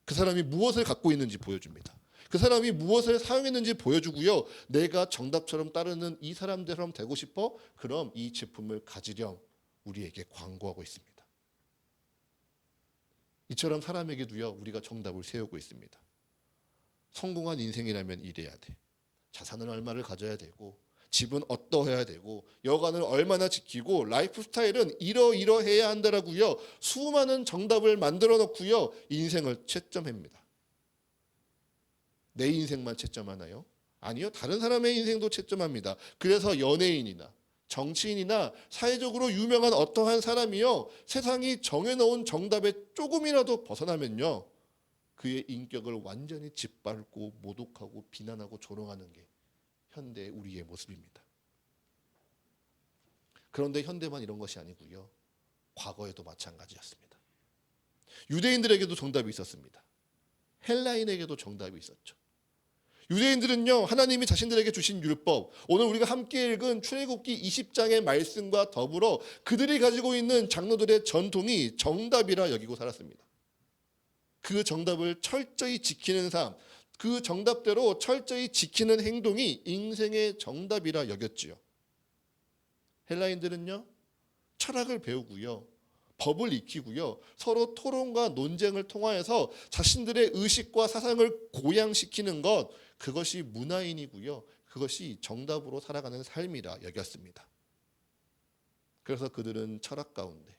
그 사람이 무엇을 갖고 있는지 보여줍니다. 그 사람이 무엇을 사용했는지 보여주고요. 내가 정답처럼 따르는 이 사람들처럼 되고 싶어? 그럼 이 제품을 가지렴 우리에게 광고하고 있습니다. 이처럼 사람에게도요, 우리가 정답을 세우고 있습니다. 성공한 인생이라면 이래야 돼. 자산은 얼마를 가져야 되고, 집은 어떠해야 되고, 여가는 얼마나 지키고, 라이프 스타일은 이러이러해야 한다라고요. 수많은 정답을 만들어 놓고요, 인생을 채점합니다. 내 인생만 채점하나요? 아니요, 다른 사람의 인생도 채점합니다. 그래서 연예인이나 정치인이나 사회적으로 유명한 어떠한 사람이요, 세상이 정해놓은 정답에 조금이라도 벗어나면요, 그의 인격을 완전히 짓밟고 모독하고 비난하고 조롱하는 게 현대 우리의 모습입니다. 그런데 현대만 이런 것이 아니고요, 과거에도 마찬가지였습니다. 유대인들에게도 정답이 있었습니다. 헬라인에게도 정답이 있었죠. 유대인들은요, 하나님이 자신들에게 주신 율법, 오늘 우리가 함께 읽은 출애굽기 20장의 말씀과 더불어 그들이 가지고 있는 장로들의 전통이 정답이라 여기고 살았습니다. 그 정답을 철저히 지키는 삶, 그 정답대로 철저히 지키는 행동이 인생의 정답이라 여겼지요. 헬라인들은요, 철학을 배우고요, 법을 익히고요, 서로 토론과 논쟁을 통하여서 자신들의 의식과 사상을 고양시키는 것, 그것이 문화인이고요, 그것이 정답으로 살아가는 삶이라 여겼습니다. 그래서 그들은 철학 가운데,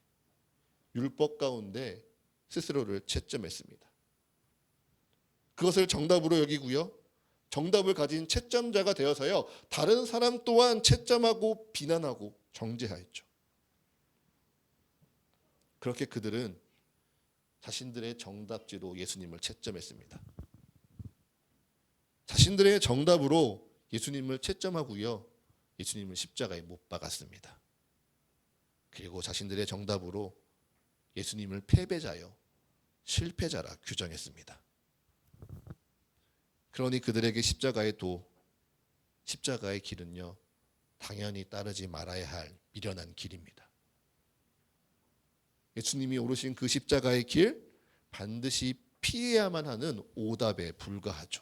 율법 가운데 스스로를 채점했습니다. 그것을 정답으로 여기고요, 정답을 가진 채점자가 되어서요, 다른 사람 또한 채점하고 비난하고 정죄하였죠. 그렇게 그들은 자신들의 정답지로 예수님을 채점했습니다. 자신들의 정답으로 예수님을 채점하고요, 예수님을 십자가에 못 박았습니다. 그리고 자신들의 정답으로 예수님을 패배자요, 실패자라 규정했습니다. 그러니 그들에게 십자가의 길은요, 당연히 따르지 말아야 할 미련한 길입니다. 예수님이 오르신 그 십자가의 길, 반드시 피해야만 하는 오답에 불과하죠.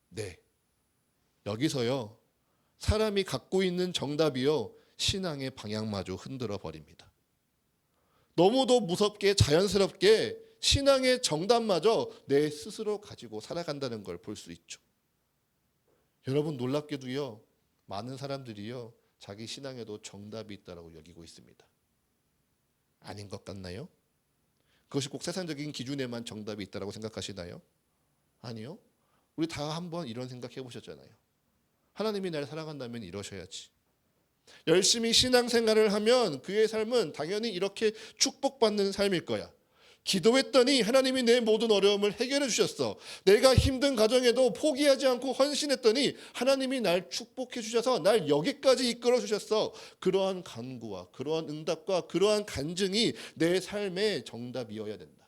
네, 여기서요, 사람이 갖고 있는 정답이요, 신앙의 방향마저 흔들어 버립니다. 너무도 무섭게 자연스럽게 신앙의 정답마저 내 스스로 가지고 살아간다는 걸 볼 수 있죠. 여러분, 놀랍게도요, 많은 사람들이요, 자기 신앙에도 정답이 있다고 여기고 있습니다. 아닌 것 같나요? 그것이 꼭 세상적인 기준에만 정답이 있다고 생각하시나요? 아니요. 우리 다 한번 이런 생각 해보셨잖아요. 하나님이 날 사랑한다면 이러셔야지. 열심히 신앙생활을 하면 그의 삶은 당연히 이렇게 축복받는 삶일 거야. 기도했더니 하나님이 내 모든 어려움을 해결해 주셨어. 내가 힘든 가정에도 포기하지 않고 헌신했더니 하나님이 날 축복해 주셔서 날 여기까지 이끌어 주셨어. 그러한 간구와 그러한 응답과 그러한 간증이 내 삶의 정답이어야 된다.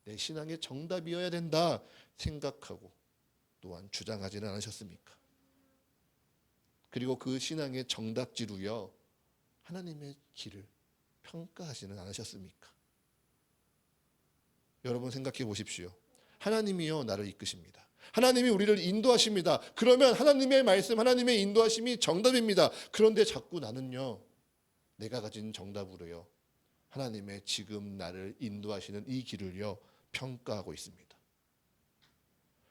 내 신앙의 정답이어야 된다 생각하고 또한 주장하지는 않으셨습니까? 그리고 그 신앙의 정답지로요 하나님의 길을 평가하지는 않으셨습니까? 여러분 생각해 보십시오. 하나님이요 나를 이끄십니다. 하나님이 우리를 인도하십니다. 그러면 하나님의 말씀, 하나님의 인도하심이 정답입니다. 그런데 자꾸 나는요 내가 가진 정답으로요 하나님의 지금 나를 인도하시는 이 길을요 평가하고 있습니다.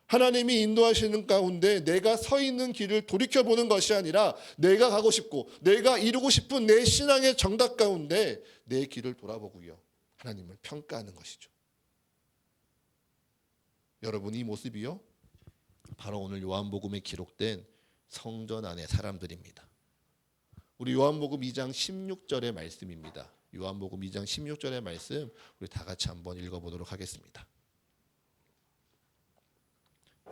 하나님이 인도하시는 가운데 내가 서 있는 길을 돌이켜보는 것이 아니라 내가 가고 싶고 내가 이루고 싶은 내 신앙의 정답 가운데 내 길을 돌아보고요 하나님을 평가하는 것이죠. 여러분 이 모습이요 바로 오늘 요한복음에 기록된 성전 안의 사람들입니다. 우리 요한복음 2장 16절의 말씀입니다. 요한복음 2장 16절의 말씀 우리 다 같이 한번 읽어보도록 하겠습니다.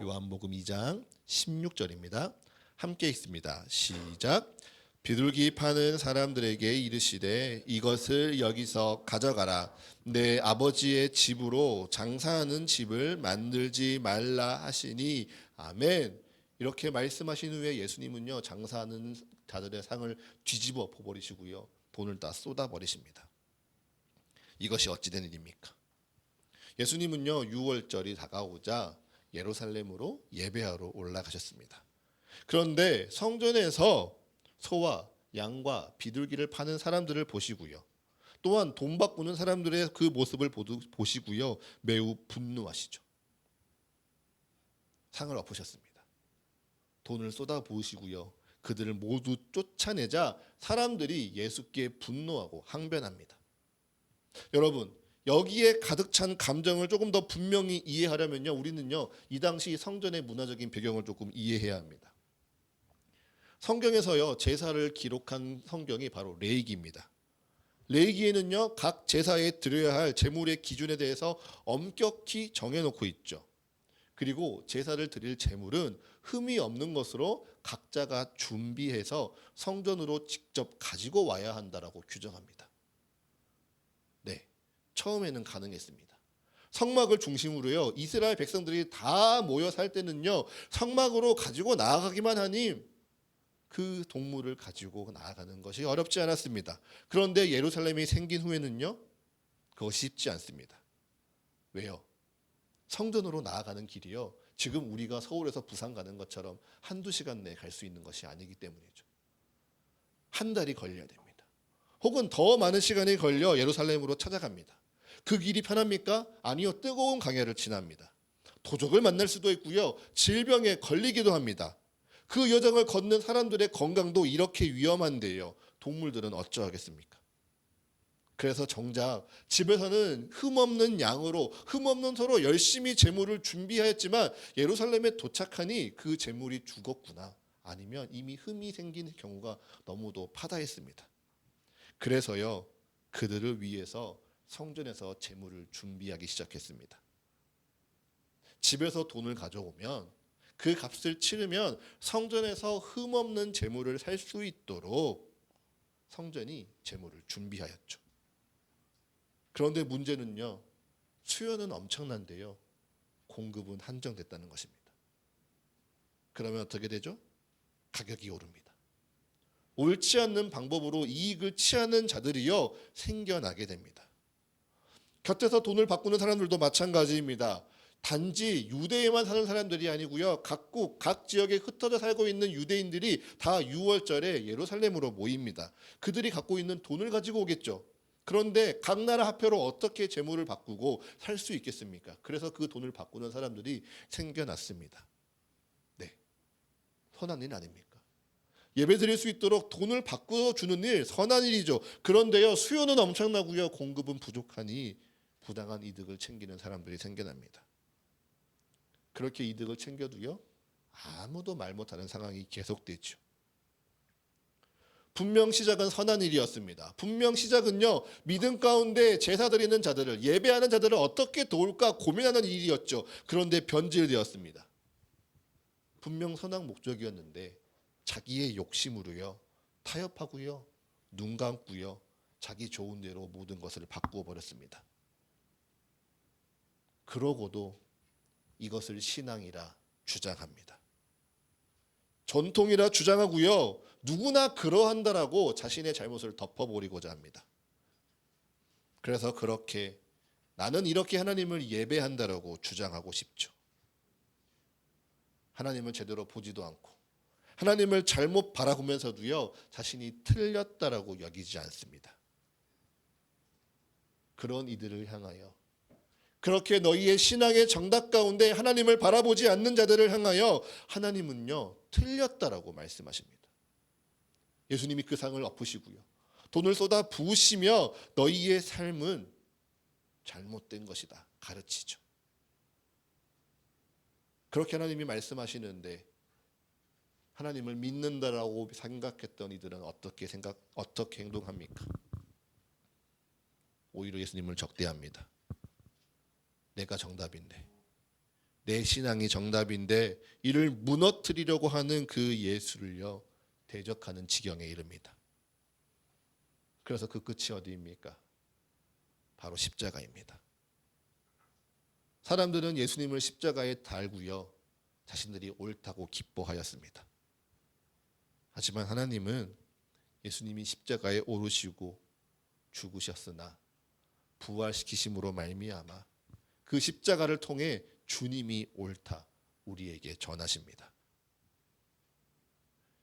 요한복음 2장 16절입니다. 함께 읽습니다. 시작. 비둘기 파는 사람들에게 이르시되 이것을 여기서 가져가라. 내 아버지의 집으로 장사하는 집을 만들지 말라 하시니 아멘. 이렇게 말씀하신 후에 예수님은요 장사하는 자들의 상을 뒤집어 버리시고요 돈을 다 쏟아 버리십니다. 이것이 어찌된 일입니까? 예수님은요 6월절이 다가오자 예루살렘으로 예배하러 올라가셨습니다. 그런데 성전에서 소와 양과 비둘기를 파는 사람들을 보시고요. 또한 돈 바꾸는 사람들의 그 모습을 보시고요. 매우 분노하시죠. 상을 엎으셨습니다. 돈을 쏟아부으시고요. 그들을 모두 쫓아내자 사람들이 예수께 분노하고 항변합니다. 여러분 여기에 가득 찬 감정을 조금 더 분명히 이해하려면요. 우리는요. 이 당시 성전의 문화적인 배경을 조금 이해해야 합니다. 성경에서요. 제사를 기록한 성경이 바로 레위기입니다. 레위기에는요. 각 제사에 드려야 할 제물의 기준에 대해서 엄격히 정해놓고 있죠. 그리고 제사를 드릴 제물은 흠이 없는 것으로 각자가 준비해서 성전으로 직접 가지고 와야 한다라고 규정합니다. 네, 처음에는 가능했습니다. 성막을 중심으로요. 이스라엘 백성들이 다 모여 살 때는요. 성막으로 가지고 나아가기만 하니 그 동물을 가지고 나아가는 것이 어렵지 않았습니다. 그런데 예루살렘이 생긴 후에는요. 그것이 쉽지 않습니다. 왜요? 성전으로 나아가는 길이요. 지금 우리가 서울에서 부산 가는 것처럼 한두 시간 내에 갈 수 있는 것이 아니기 때문이죠. 한 달이 걸려야 됩니다. 혹은 더 많은 시간이 걸려 예루살렘으로 찾아갑니다. 그 길이 편합니까? 아니요. 뜨거운 강야를 지납니다. 도적을 만날 수도 있고요. 질병에 걸리기도 합니다. 그 여정을 걷는 사람들의 건강도 이렇게 위험한데요. 동물들은 어쩌하겠습니까? 그래서 정작 집에서는 흠없는 양으로 흠없는 소로 열심히 제물을 준비하였지만 예루살렘에 도착하니 그 제물이 죽었구나. 아니면 이미 흠이 생긴 경우가 너무도 파다했습니다. 그래서요. 그들을 위해서 성전에서 제물을 준비하기 시작했습니다. 집에서 돈을 가져오면 그 값을 치르면 성전에서 흠없는 제물을 살 수 있도록 성전이 제물을 준비하였죠. 그런데 문제는요. 수요는 엄청난데요. 공급은 한정됐다는 것입니다. 그러면 어떻게 되죠? 가격이 오릅니다. 옳지 않는 방법으로 이익을 취하는 자들이요. 생겨나게 됩니다. 곁에서 돈을 바꾸는 사람들도 마찬가지입니다. 단지 유대에만 사는 사람들이 아니고요. 각국 각 지역에 흩어져 살고 있는 유대인들이 다 6월절에 예루살렘으로 모입니다. 그들이 갖고 있는 돈을 가지고 오겠죠. 그런데 각 나라 화폐로 어떻게 재물을 바꾸고 살 수 있겠습니까? 그래서 그 돈을 바꾸는 사람들이 생겨났습니다. 네, 선한 일 아닙니까? 예배 드릴 수 있도록 돈을 바꾸어 주는 일 선한 일이죠. 그런데요 수요는 엄청나고요. 공급은 부족하니 부당한 이득을 챙기는 사람들이 생겨납니다. 그렇게 이득을 챙겨도요 아무도 말 못하는 상황이 계속되죠. 분명 시작은 선한 일이었습니다. 분명 시작은요 믿음 가운데 제사 드리는 자들을 예배하는 자들을 어떻게 도울까 고민하는 일이었죠. 그런데 변질되었습니다. 분명 선한 목적이었는데 자기의 욕심으로요 타협하고요 눈 감고요 자기 좋은 대로 모든 것을 바꾸어 버렸습니다. 그러고도 이것을 신앙이라 주장합니다. 전통이라 주장하고요. 누구나 그러한다라고 자신의 잘못을 덮어버리고자 합니다. 그래서 그렇게 나는 이렇게 하나님을 예배한다라고 주장하고 싶죠. 하나님을 제대로 보지도 않고 하나님을 잘못 바라보면서도요, 자신이 틀렸다라고 여기지 않습니다. 그런 이들을 향하여, 그렇게 너희의 신앙의 정답 가운데 하나님을 바라보지 않는 자들을 향하여 하나님은요, 틀렸다라고 말씀하십니다. 예수님이 그 상을 엎으시고요, 돈을 쏟아 부으시며 너희의 삶은 잘못된 것이다 가르치죠. 그렇게 하나님이 말씀하시는데 하나님을 믿는다라고 생각했던 이들은 어떻게 행동합니까? 오히려 예수님을 적대합니다. 내가 정답인데, 내 신앙이 정답인데 이를 무너뜨리려고 하는 그 예수를요, 대적하는 지경에 이릅니다. 그래서 그 끝이 어디입니까? 바로 십자가입니다. 사람들은 예수님을 십자가에 달고요, 자신들이 옳다고 기뻐하였습니다. 하지만 하나님은 예수님이 십자가에 오르시고 죽으셨으나 부활시키심으로 말미암아 그 십자가를 통해 주님이 옳다 우리에게 전하십니다.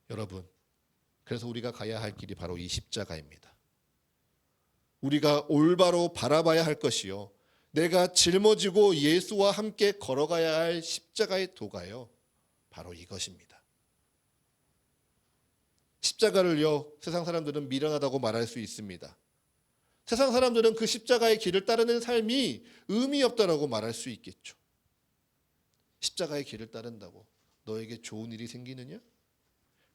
여러분, 그래서 우리가 가야 할 길이 바로 이 십자가입니다. 우리가 올바로 바라봐야 할 것이요, 내가 짊어지고 예수와 함께 걸어가야 할 십자가의 도가요, 바로 이것입니다. 십자가를요, 세상 사람들은 미련하다고 말할 수 있습니다. 세상 사람들은 그 십자가의 길을 따르는 삶이 의미 없다라고 말할 수 있겠죠. 십자가의 길을 따른다고 너에게 좋은 일이 생기느냐?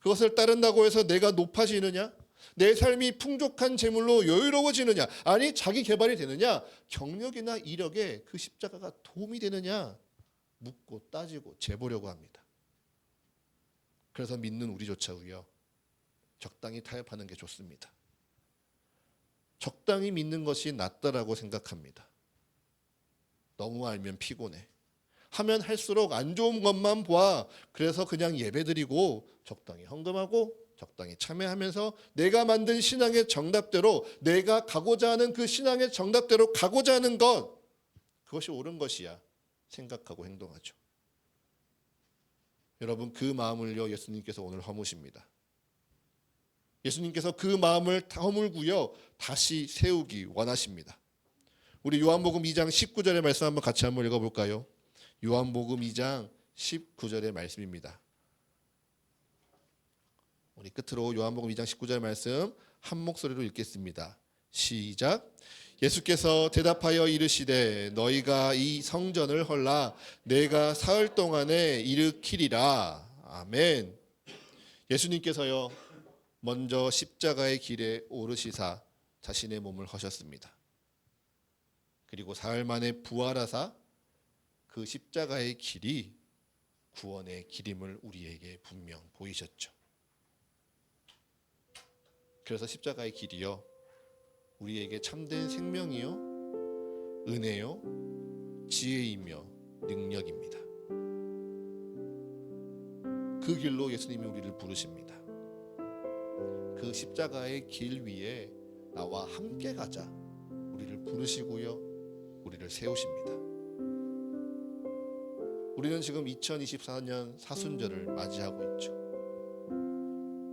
그것을 따른다고 해서 내가 높아지느냐? 내 삶이 풍족한 재물로 여유로워지느냐? 아니, 자기 개발이 되느냐? 경력이나 이력에 그 십자가가 도움이 되느냐? 묻고 따지고 재보려고 합니다. 그래서 믿는 우리조차도요, 적당히 타협하는 게 좋습니다. 적당히 믿는 것이 낫다라고 생각합니다. 너무 알면 피곤해. 하면 할수록 안 좋은 것만 봐. 그래서 그냥 예배드리고 적당히 헌금하고 적당히 참여하면서 내가 만든 신앙의 정답대로, 내가 가고자 하는 그 신앙의 정답대로 가고자 하는 것, 그것이 옳은 것이야 생각하고 행동하죠. 여러분, 그 마음을요, 예수님께서 오늘 허무십니다. 예수님께서 그 마음을 허물고요, 다시 세우기 원하십니다. 우리 요한복음 2장 19절의 말씀 한번 같이 한번 읽어볼까요? 요한복음 2장 19절의 말씀입니다. 우리 끝으로 요한복음 2장 19절 말씀 한 목소리로 읽겠습니다. 시작. 예수께서 대답하여 이르시되 너희가 이 성전을 헐라 내가 사흘 동안에 일으키리라. 아멘. 예수님께서요, 먼저 십자가의 길에 오르시사 자신의 몸을 허셨습니다. 그리고 사흘 만에 부활하사 그 십자가의 길이 구원의 길임을 우리에게 분명 보이셨죠. 그래서 십자가의 길이요, 우리에게 참된 생명이요, 은혜요, 지혜이며 능력입니다. 그 길로 예수님이 우리를 부르십니다. 그 십자가의 길 위에 나와 함께 가자 우리를 부르시고요, 우리를 세우십니다. 우리는 지금 2024년 사순절을 맞이하고 있죠.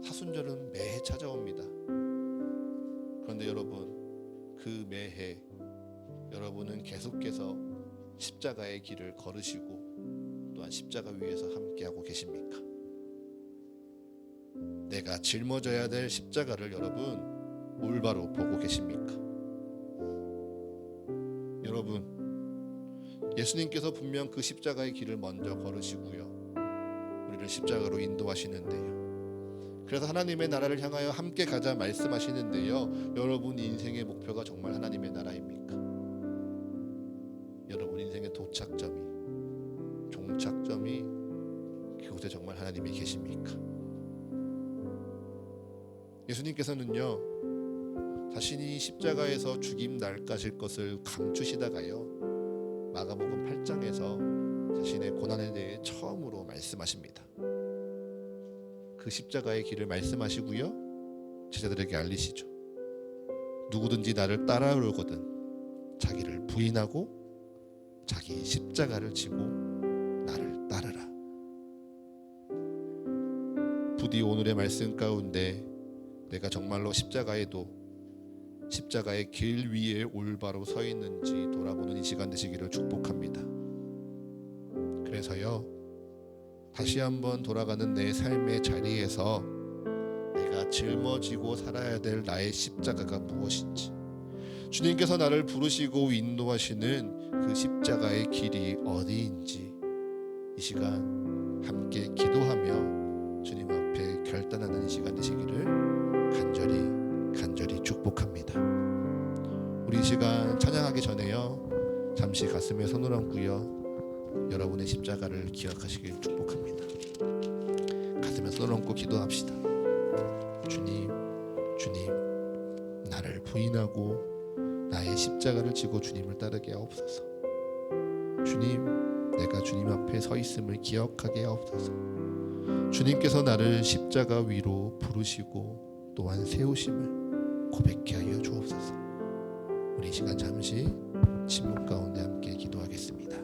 사순절은 매해 찾아옵니다. 그런데 여러분, 그 매해 여러분은 계속해서 십자가의 길을 걸으시고 또한 십자가 위에서 함께하고 계십니까? 내가 짊어져야 될 십자가를 여러분 올바로 보고 계십니까? 여러분, 예수님께서 분명 그 십자가의 길을 먼저 걸으시고요, 우리를 십자가로 인도하시는데요. 그래서 하나님의 나라를 향하여 함께 가자 말씀하시는데요, 여러분 인생의 목표가 정말 하나님의 나라입니까? 여러분 인생의 도착점이, 종착점이 그곳에 정말 하나님이 계십니까? 예수님께서는요, 자신이 십자가에서 죽임 날까질 것을 감추시다가요, 마가복음 8장에서 자신의 고난에 대해 처음으로 말씀하십니다. 그 십자가의 길을 말씀하시고요, 제자들에게 알리시죠. 누구든지 나를 따라오려거든 자기를 부인하고 자기 십자가를 지고 나를 따르라. 부디 오늘의 말씀 가운데 내가 정말로 십자가의 길 위에 올바로 서 있는지 돌아보는 이 시간 되시기를 축복합니다. 그래서요, 다시 한번 돌아가는 내 삶의 자리에서 내가 짊어지고 살아야 될 나의 십자가가 무엇인지, 주님께서 나를 부르시고 인도하시는 그 십자가의 길이 어디인지 이 시간 함께 기도하며 주님 앞에 결단하는 이 시간 되시기를 간절히 축복합니다. 우리 이 시간 찬양하기 전에요, 잠시 가슴에 손을 얹고요, 여러분의 십자가를 기억하시길 축복합니다. 가슴에 손을 얹고 기도합시다. 주님, 나를 부인하고 나의 십자가를 지고 주님을 따르게 하옵소서. 주님, 내가 주님 앞에 서 있음을 기억하게 하옵소서. 주님께서 나를 십자가 위로 부르시고 또한 세우심을 고백케 하여 주옵소서. 우리 이 시간 잠시 침묵 가운데 함께 기도하겠습니다.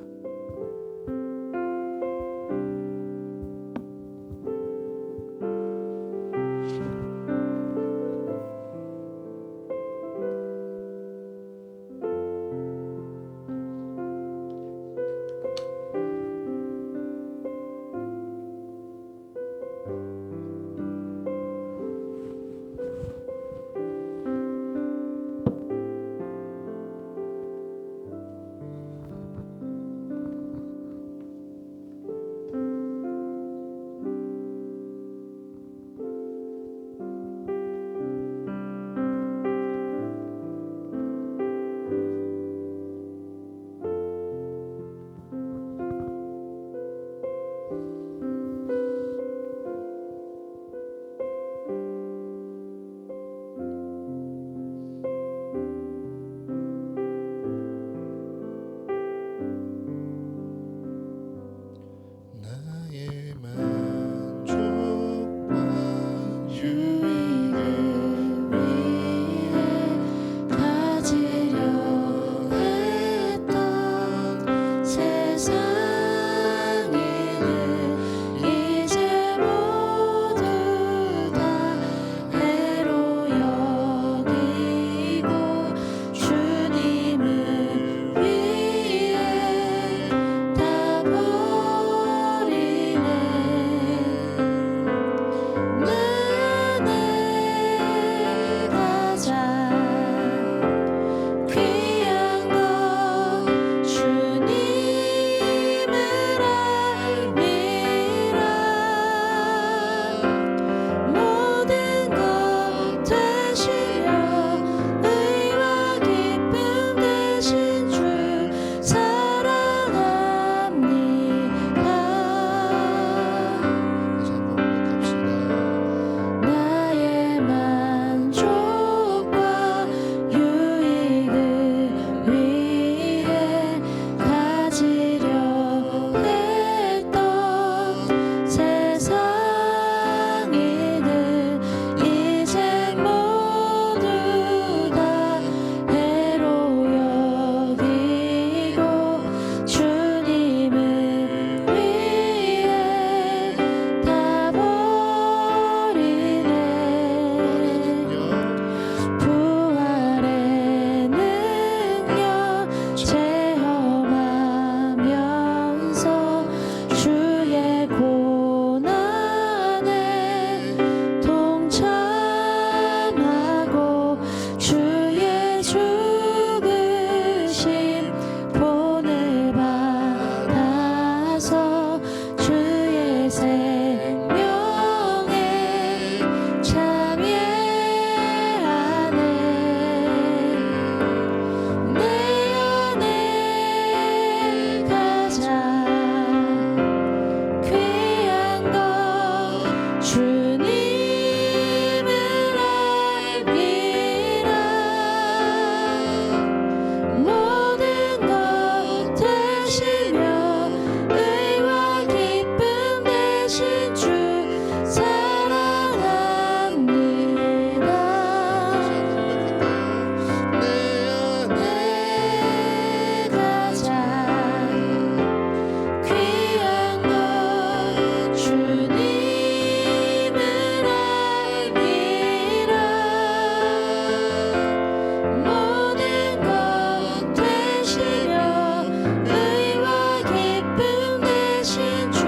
의와 기쁨 되신 주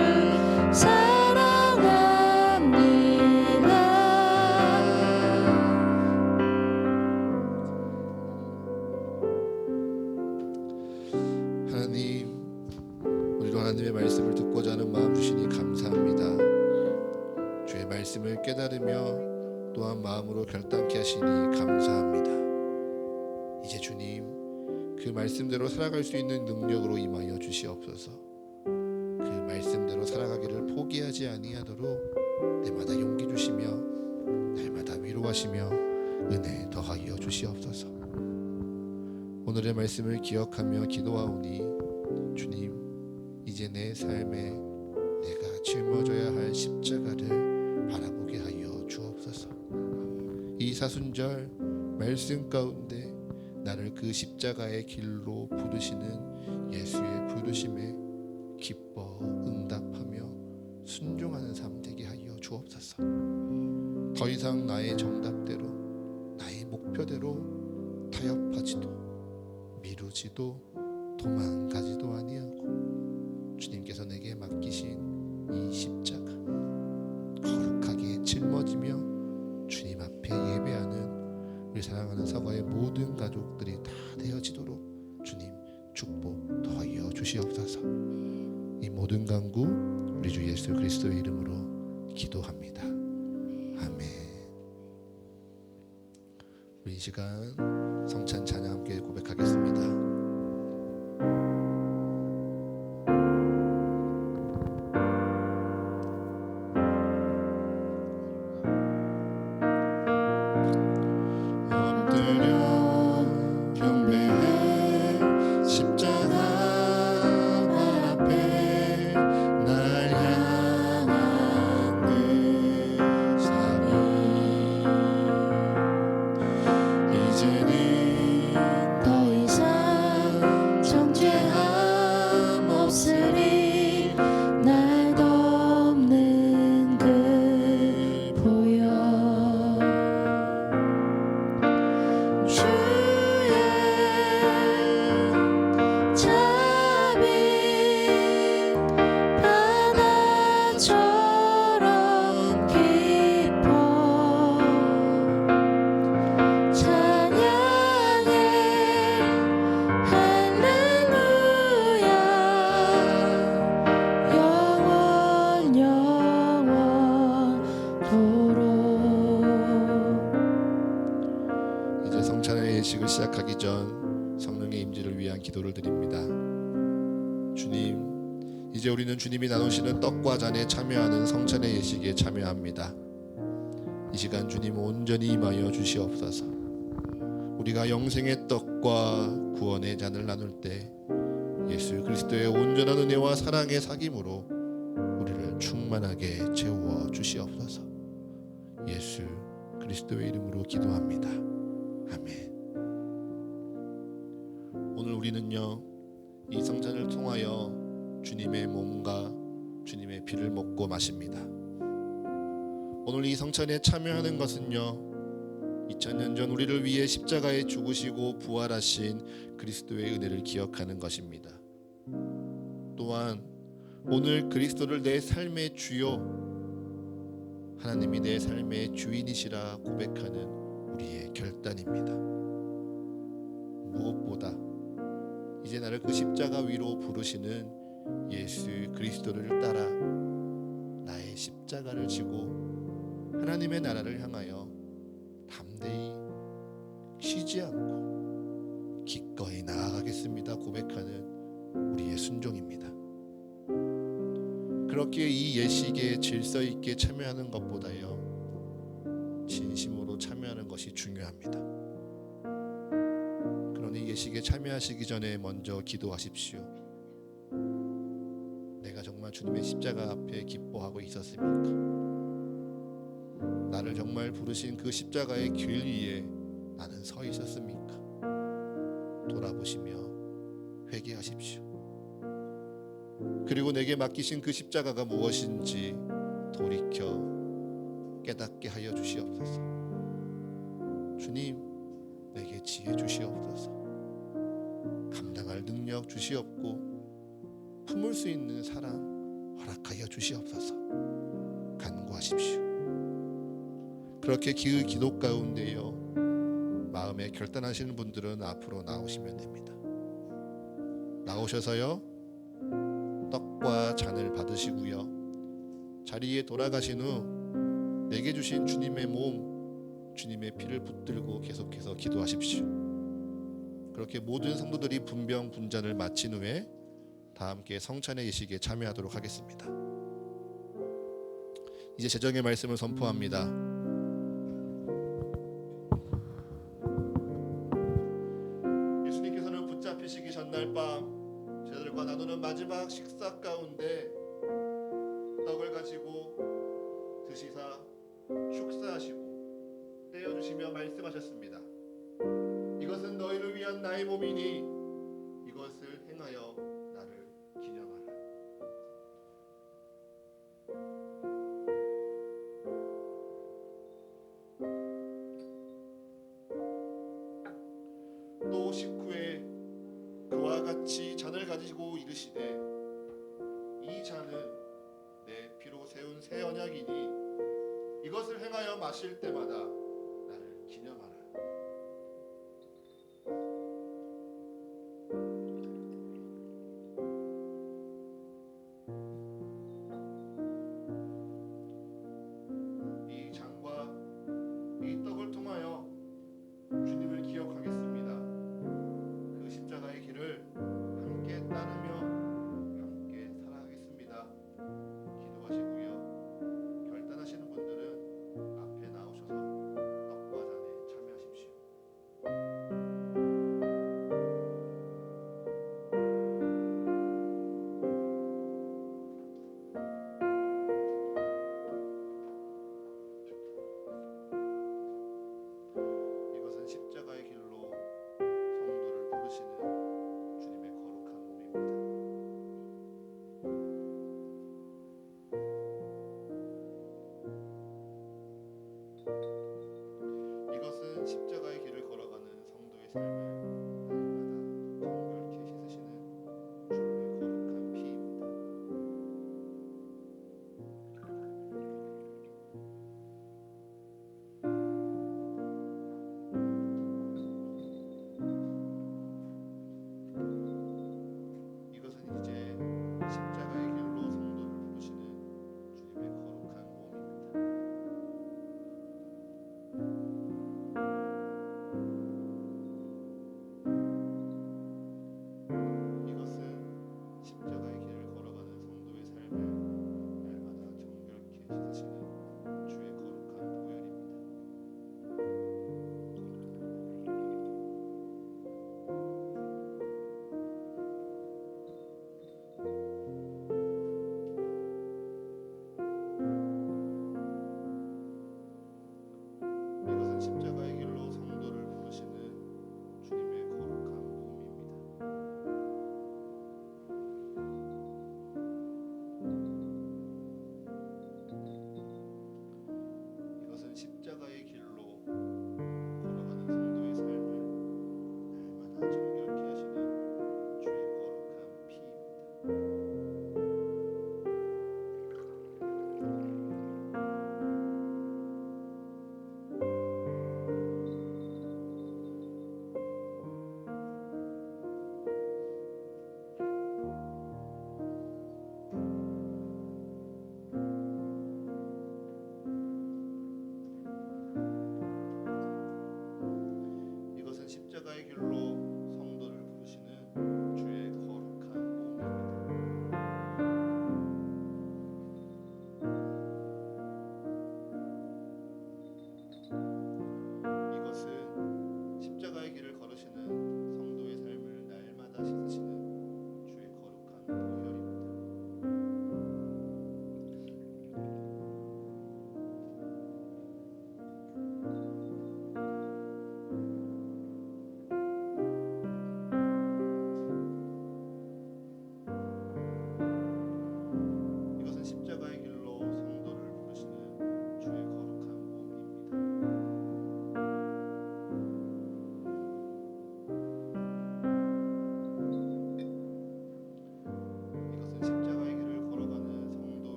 사랑합니다. 하나님, 우리도 하나님의 말씀을 듣고자 하는 마음 주시니 감사합니다. 주의 말씀을 깨달으며 또한 마음으로 결단케 하시니 감사합니다. 이제 주님, 그 말씀대로 살아갈 수 있는 능력으로 임하여 주시옵소서. 그 말씀대로 살아가기를 포기하지 아니하도록 때마다 용기 주시며 날마다 위로하시며 은혜 더하여 주시옵소서. 오늘의 말씀을 기억하며 기도하오니 주님, 이제 내 삶에 내가 짊어져야 할 십자가를 바라보게 하여 주옵소서. 이 사순절 말씀 가운데 나를 그 십자가의 길로 부르시는 예수의 부르심에 기뻐 응답하며 순종하는 삶 되게 하여 주옵소서. 더 이상 나의 정답대로 나의 목표대로 타협하지도 미루지도 도망가지도 아니하고 주님께서 내게 맡기신 이 십자가 거룩하게 짊어지며 주님 앞에 예배하는 우리 사랑하는 사과의 모든 가족들이 다 되어지도록 주님 축복 더하여 주시옵소서. 이 모든 간구 우리 주 예수 그리스도의 이름으로 기도합니다. 아멘. 우리 이 시간 성찬 찬양 함께 고백하겠습니다. 예식을 시작하기 전 성령의 임재를 위한 기도를 드립니다. 주님, 이제 우리는 주님이 나누시는 떡과 잔에 참여하는 성찬의 예식에 참여합니다. 이 시간 주님 온전히 임하여 주시옵소서. 우리가 영생의 떡과 구원의 잔을 나눌 때 예수 그리스도의 온전한 은혜와 사랑의 사귐으로 우리를 충만하게 채워 주시옵소서. 예수 그리스도의 이름으로 기도합니다. 아멘. 오늘 우리는요, 이 성찬을 통하여 주님의 몸과 주님의 피를 먹고 마십니다. 오늘 이 성찬에 참여하는 것은요, 2000년 전 우리를 위해 십자가에 죽으시고 부활하신 그리스도의 은혜를 기억하는 것입니다. 또한 오늘 그리스도를 내 삶의 주요, 하나님이 내 삶의 주인이시라 고백하는 우리의 결단입니다. 무엇보다 이제 나를 그 십자가 위로 부르시는 예수 그리스도를 따라 나의 십자가를 지고 하나님의 나라를 향하여 담대히 쉬지 않고 기꺼이 나아가겠습니다 고백하는 우리의 순종입니다. 그렇기에 이 예식에 질서 있게 참여하는 것보다요, 진심으로 참여하는 것이 중요합니다. 그러니 예식에 참여하시기 전에 먼저 기도하십시오. 내가 정말 주님의 십자가 앞에 기뻐하고 있었습니까? 나를 정말 부르신 그 십자가의 길 위에 나는 서 있었습니까? 돌아보시며 회개하십시오. 그리고 내게 맡기신 그 십자가가 무엇인지 돌이켜 깨닫게 하여 주시옵소서. 주님, 내게 지혜 주시옵소서. 감당할 능력 주시옵고 품을 수 있는 사랑 허락하여 주시옵소서. 간구하십시오. 그렇게 기도 가운데요, 마음에 결단하시는 분들은 앞으로 나오시면 됩니다. 나오셔서요, 떡과 잔을 받으시고요, 자리에 돌아가신 후 내게 주신 주님의 몸, 주님의 피를 붙들고 계속해서 기도하십시오. 그렇게 모든 성도들이 분병 분잔을 마친 후에 다 함께 성찬의 예식에 참여하도록 하겠습니다. 이제 제정의 말씀을 선포합니다. 예수님께서는 붙잡히시기 전날 밤 제자들과 나누는 마지막 식사 가운데 떡을 가지고 드시사 축사하시고 떼어주시며 말씀하셨습니다. 이것은 너희를 위한 나의 몸이니 이것을 행하여 나를 기념하라. 또 식후에 그와 같이 잔을 가지고 이르시되 이 잔은 내 피로 세운 새 언약이니 이것을 행하여 마실 때마다 나를 기념하라. 이 잔과 이 떡을 통하여 주님을 기억하겠습니다. 그 십자가의 길을 함께 따르며 함께 살아가겠습니다. 기도하시고요, 결단하시는 분들은 앞에 나오셔서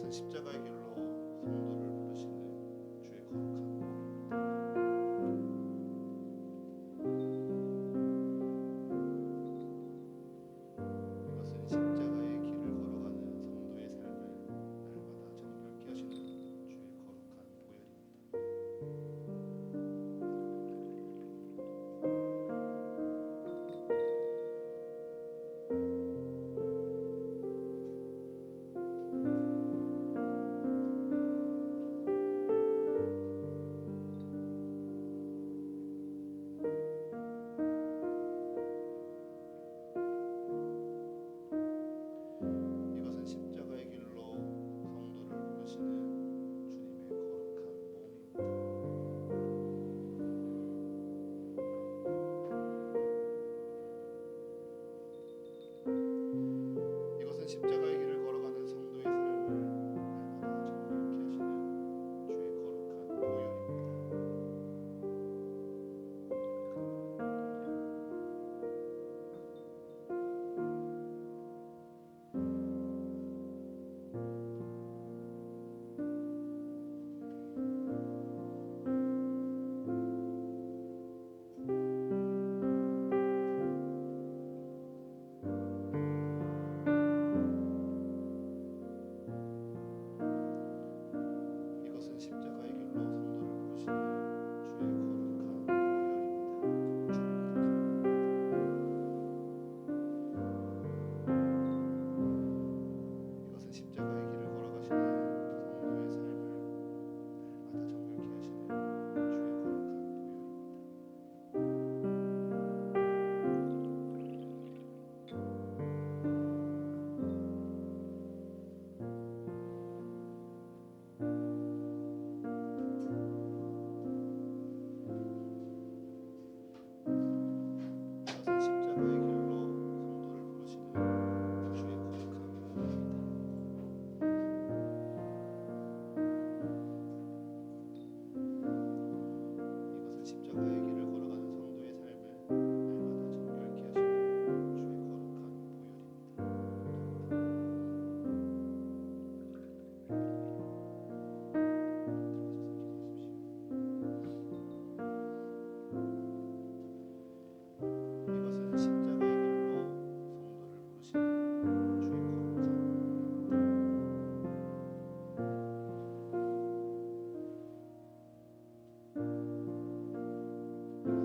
이것은 십자가의 길로 성도를 부르시는 주의 거룩한 이것은 십자가의 길을 걸어가는 성도의 삶을 날마다 정결케 하시는 주의 거룩한 보혈입니다. 이것은 십자가의 길로 성도를 부르시는 주님의 거룩한 몸입니다. 이것은 십자가의 길을 걸어가는 성도의 삶을 날마다 정결케 하시는 주의 거룩한 보혈입니다. 이것은 십자가의 길로 성도를 부르시는 주의 거룩한 보혈입니다. 이것은 십자가의 길을 걸어가시는 성도의 삶을 날마다 정결케 하시는 주의 거룩한 보혈입니다. 이것은 십자가의 길로 성도를 부르시는 주의 거룩한 몸입니다.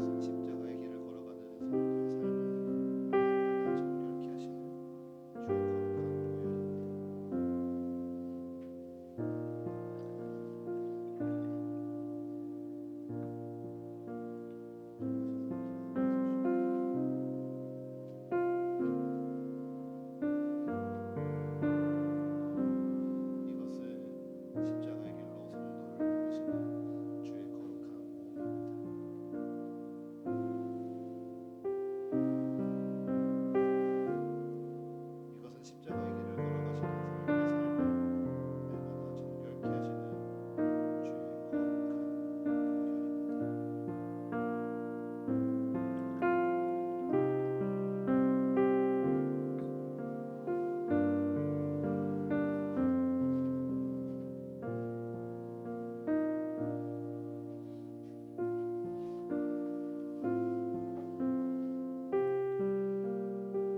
이것은 십자가의 길을 걸어가는 성도의 삶을 날마다 정결케 하시는 주의 거룩한 보혈입니다. 이것은 십자가의 길로 성도를 부르시는 주의 거룩한 이것은 십자가의 길을 걸어가는 성도의 삶을 날마다 정결케 하시는 주의 거룩한 보혈입니다. 이것은 십자가의 길로 성도를 부르시는 주의 거룩한 몸입니다. 이것은 십자가의 길을 걸어가시는 성도의 삶을 날마다 정결케 하시는 주의 거룩한 보혈입니다.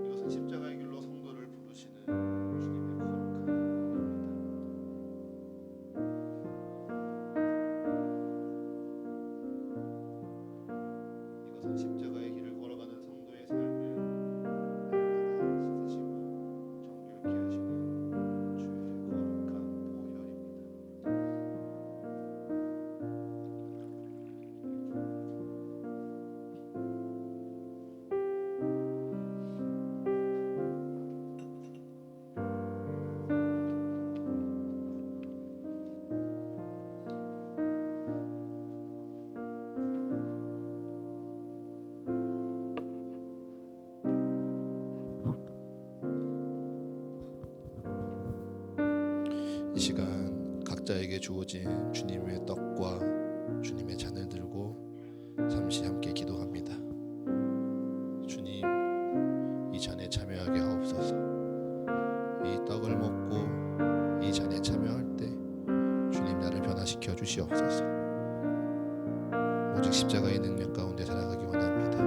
이것은 십자가의 길로 성도를 부르시는 주님의 거룩한 몸입니다. 이것은 십자가의 길을 걸어가는 성도의 삶을 날마다 씻으시고 정결케 하시는 주의 거룩한 보혈입니다. 이 시간 각자에게 주어진 주님의 떡과 주님의 잔을 들고 잠시 함께 기도합니다. 주님, 이 잔에 참여하게 하옵소서. 이 떡을 먹고 이 잔에 참여할 주시옵소서. 오직 십자가의 능력 가운데 살아가기 원합니다.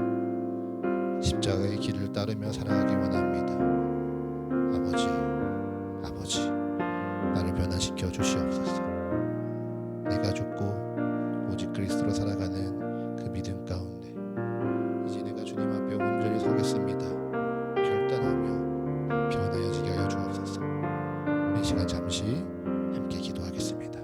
십자가의 길을 따르며 살아가기 원합니다. 아버지, 나를 변화시켜 주시옵소서. 내가 죽고 오직 그리스도로 살아가는 그 믿음 가운데 이제 내가 주님 앞에 온전히 서겠습니다. 결단하며 변화여지게 하여 주옵소서. 이 시간 잠시 함께 기도하겠습니다.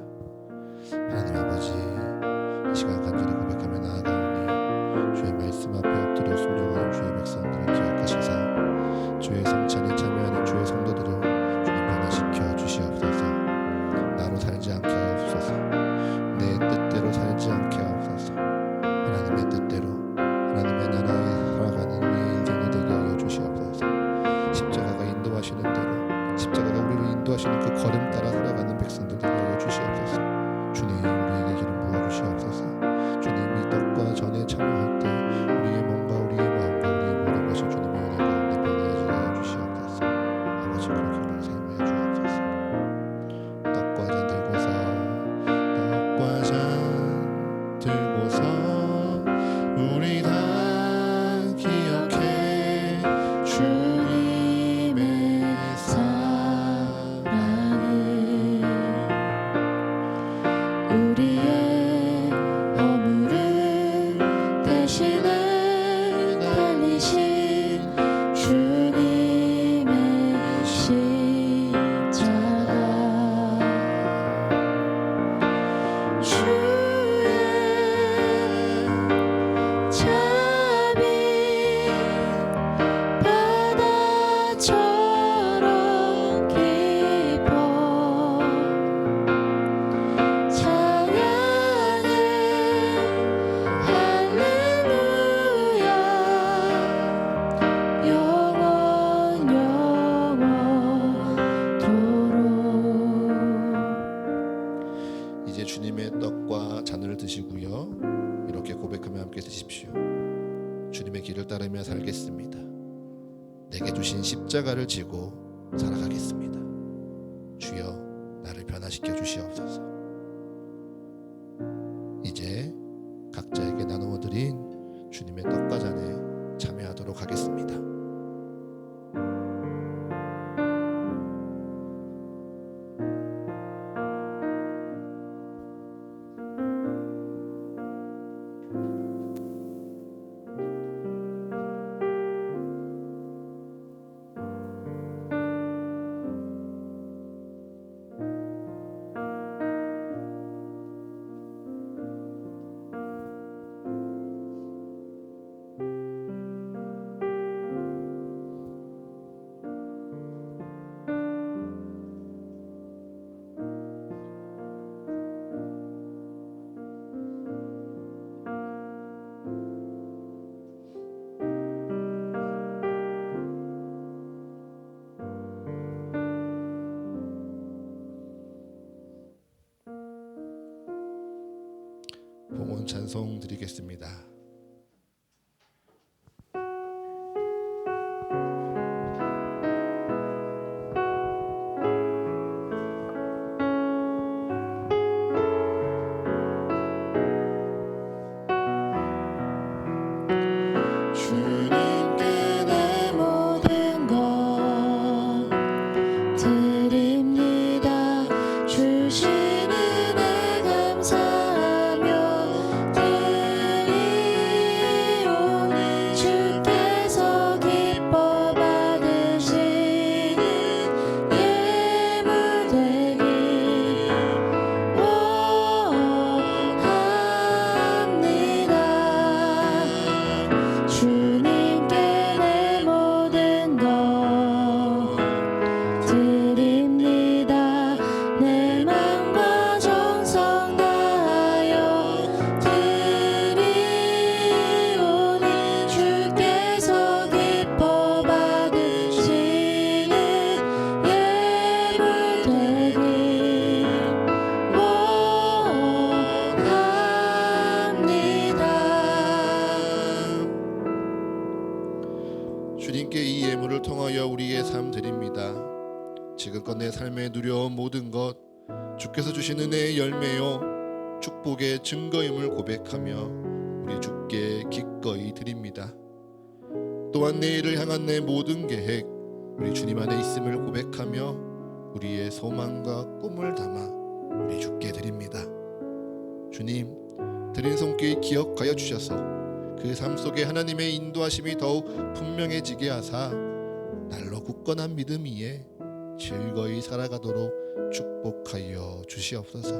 하나님 아버지, 이 시간 간절히 고백하며 나아가오니 주의 말씀 앞에 엎드려 순종하는 주의 백성들을 기억하시사 주의 성찬에 참여하는 주의 성도들을 주님 변화시켜 주시옵소서. 나로 살지 않게 하옵소서. 내 뜻대로 살지 않게 하옵소서. 하나님의 뜻대로 하나님의 나라에 살아가는 우리의 인생이 되게 하여 주시옵소서. 십자가가 인도하시는 대로 십자가가 우리를 인도하시는 그 걸음 따라 살아가는 백성들 되게 하여 주시옵소서. 주님, 우리에게 기름 부어 주시옵소서. 주님이 떡과 전에 참여할 때 우리의 몸과 우리의 마음과 우리의 모든 것이 주님의 은혜 가운데 변화하게 하여 주시옵소서. 아버지, 그렇게 우리를 사용하여 주옵소서. 떡과 잔 들고서 우리 다 기억해 주님의 사랑을 우리의 허물을 대신에 달리신 주님의 십자가 주의 자비 바다처럼 깊어 찬양해 할렐루야 영원토록. 이제 주님의 떡과 잔을 드시고요. 이렇게 고백하며 함께 드십시오. 주님의 길을 따르며 살겠습니다. 내게 주신 십자가를 지고 살아가겠습니다. 주여, 나를 변화시켜 주시옵소서. 이제 각자에게 나누어 드린 주님의 떡과 잔에 참여하도록 하겠습니다. 봉헌 찬송 드리겠습니다. 주님께 내 모든 것 드립니다. 주신 은혜 감사하며 드리오니 주께서 기뻐 받으시는 예물 되기 원합니다. 주님께 내 모든 것 드립니다. 내 맘과 정성 다하여 드리오니 주께서 기뻐 받으시는 예물 되기 원합니다. 주님께 이 예물을 통하여 우리의 삶 드립니다. 지금껏 내 삶에 누려온 모든 것 주께서 주신 은혜의 열매요 축복의 증거임을 고백하며 우리 주께 기꺼이 드립니다. 또한 내일을 향한 내 모든 계획 우리 주님 안에 있음을 고백하며 우리의 소망과 꿈을 담아 우리 주께 드립니다. 주님, 드린 손길 기억하여 주셔서 그 삶 속에 하나님의 인도하심이 더욱 분명해지게 하사 날로 굳건한 믿음 위에 즐거이 살아가도록 축복하여 주시옵소서.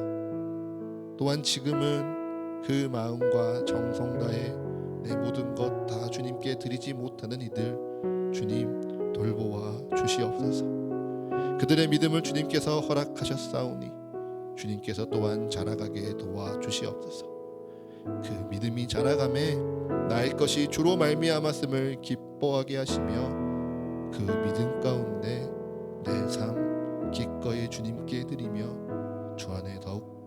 또한 지금은 그 마음과 정성 다해 내 모든 것 다 주님께 드리지 못하는 이들 주님 돌보아 주시옵소서. 그들의 믿음을 주님께서 허락하셨사오니 주님께서 또한 자라가게 도와 주시옵소서. 그 믿음이 자라감에 나의 것이 주로 말미암았음을 기뻐하게 하시며 그 믿음 가운데 내 삶 기꺼이 주님께 드리며 주 안에 더욱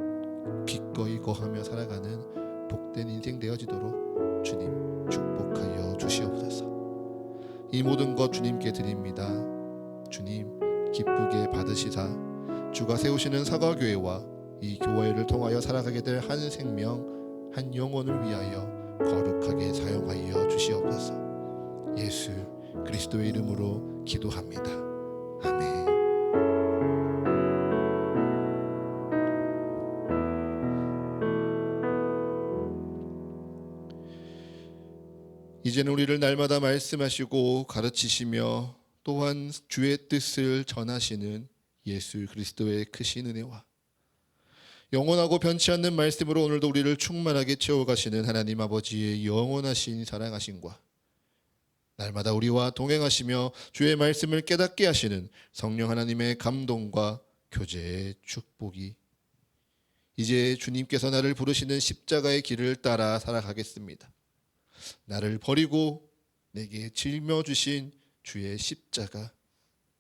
기꺼이 거하며 살아가는 복된 인생 되어지도록 주님 축복하여 주시옵소서. 이 모든 것 주님께 드립니다. 주님 기쁘게 받으시사 주가 세우시는 사과교회와 이 교회를 통하여 살아가게 될 한 생명 한 영혼을 위하여 거룩하게 사용하여 주시옵소서. 예수 그리스도의 이름으로 기도합니다. 아멘. 이제는 우리를 날마다 말씀하시고 가르치시며 또한 주의 뜻을 전하시는 예수 그리스도의 크신 은혜와 영원하고 변치 않는 말씀으로 오늘도 우리를 충만하게 채워가시는 하나님 아버지의 영원하신 사랑하심과 날마다 우리와 동행하시며 주의 말씀을 깨닫게 하시는 성령 하나님의 감동과 교제의 축복이 이제 주님께서 나를 부르시는 십자가의 길을 따라 살아가겠습니다. 나를 버리고 내게 짊어주신 주의 십자가,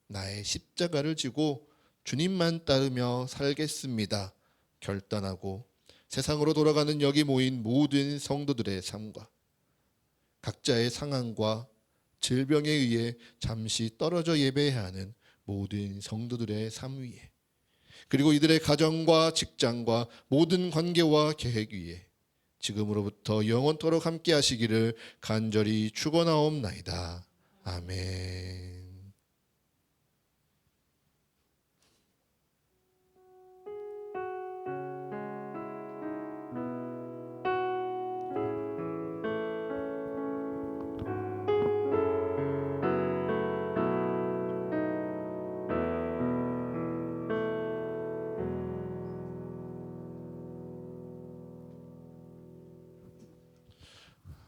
나의 십자가를 지고 주님만 따르며 살겠습니다. 결단하고 세상으로 돌아가는 여기 모인 모든 성도들의 삶과 각자의 상황과 질병에 의해 잠시 떨어져 예배해야 하는 모든 성도들의 삶 위에 그리고 이들의 가정과 직장과 모든 관계와 계획 위에 지금으로부터 영원토록 함께 하시기를 간절히 축원하옵나이다. 아멘.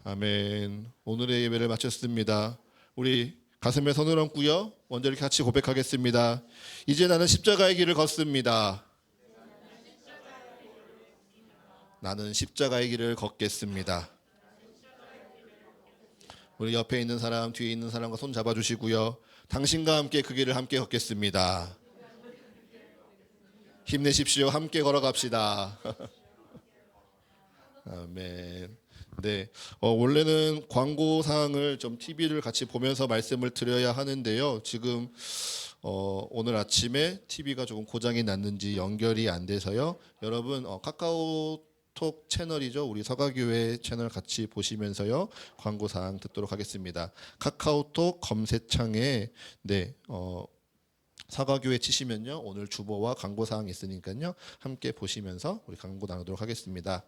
아멘. 오늘의 예배를 마쳤습니다. 우리 가슴에 손을 얹고요. 먼저 이렇게 같이 고백하겠습니다. 이제 나는 십자가의 길을 걷습니다. 나는 십자가의 길을 걷겠습니다. 우리 옆에 있는 사람, 뒤에 있는 사람과 손 잡아주시고요. 당신과 함께 그 길을 함께 걷겠습니다. 힘내십시오. 함께 걸어갑시다. 아멘. 네, 원래는 광고 사항을 좀 TV를 같이 보면서 말씀을 드려야 하는데요. 지금 오늘 아침에 TV가 조금 고장이 났는지 연결이 안 돼서요. 여러분 카카오톡 채널이죠. 우리 서가교회 채널 같이 보시면서요. 광고 사항 듣도록 하겠습니다. 카카오톡 검색창에 서가교회 치시면요. 오늘 주보와 광고 사항 있으니까요. 함께 보시면서 우리 광고 나누도록 하겠습니다.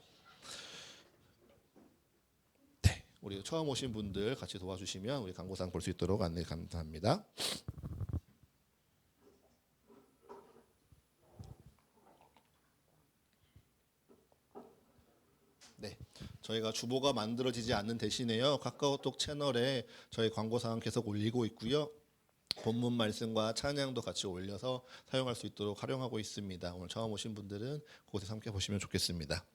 우리 처음 오신 분들 같이 도와주시면 우리 광고상 볼 수 있도록 안내 감사합니다. 네, 저희가 주보가 만들어지지 않는 대신에요. 카카오톡 채널에 저희 광고사항 계속 올리고 있고요. 본문 말씀과 찬양도 같이 올려서 사용할 수 있도록 활용하고 있습니다. 오늘 처음 오신 분들은 그곳에서 함께 보시면 좋겠습니다.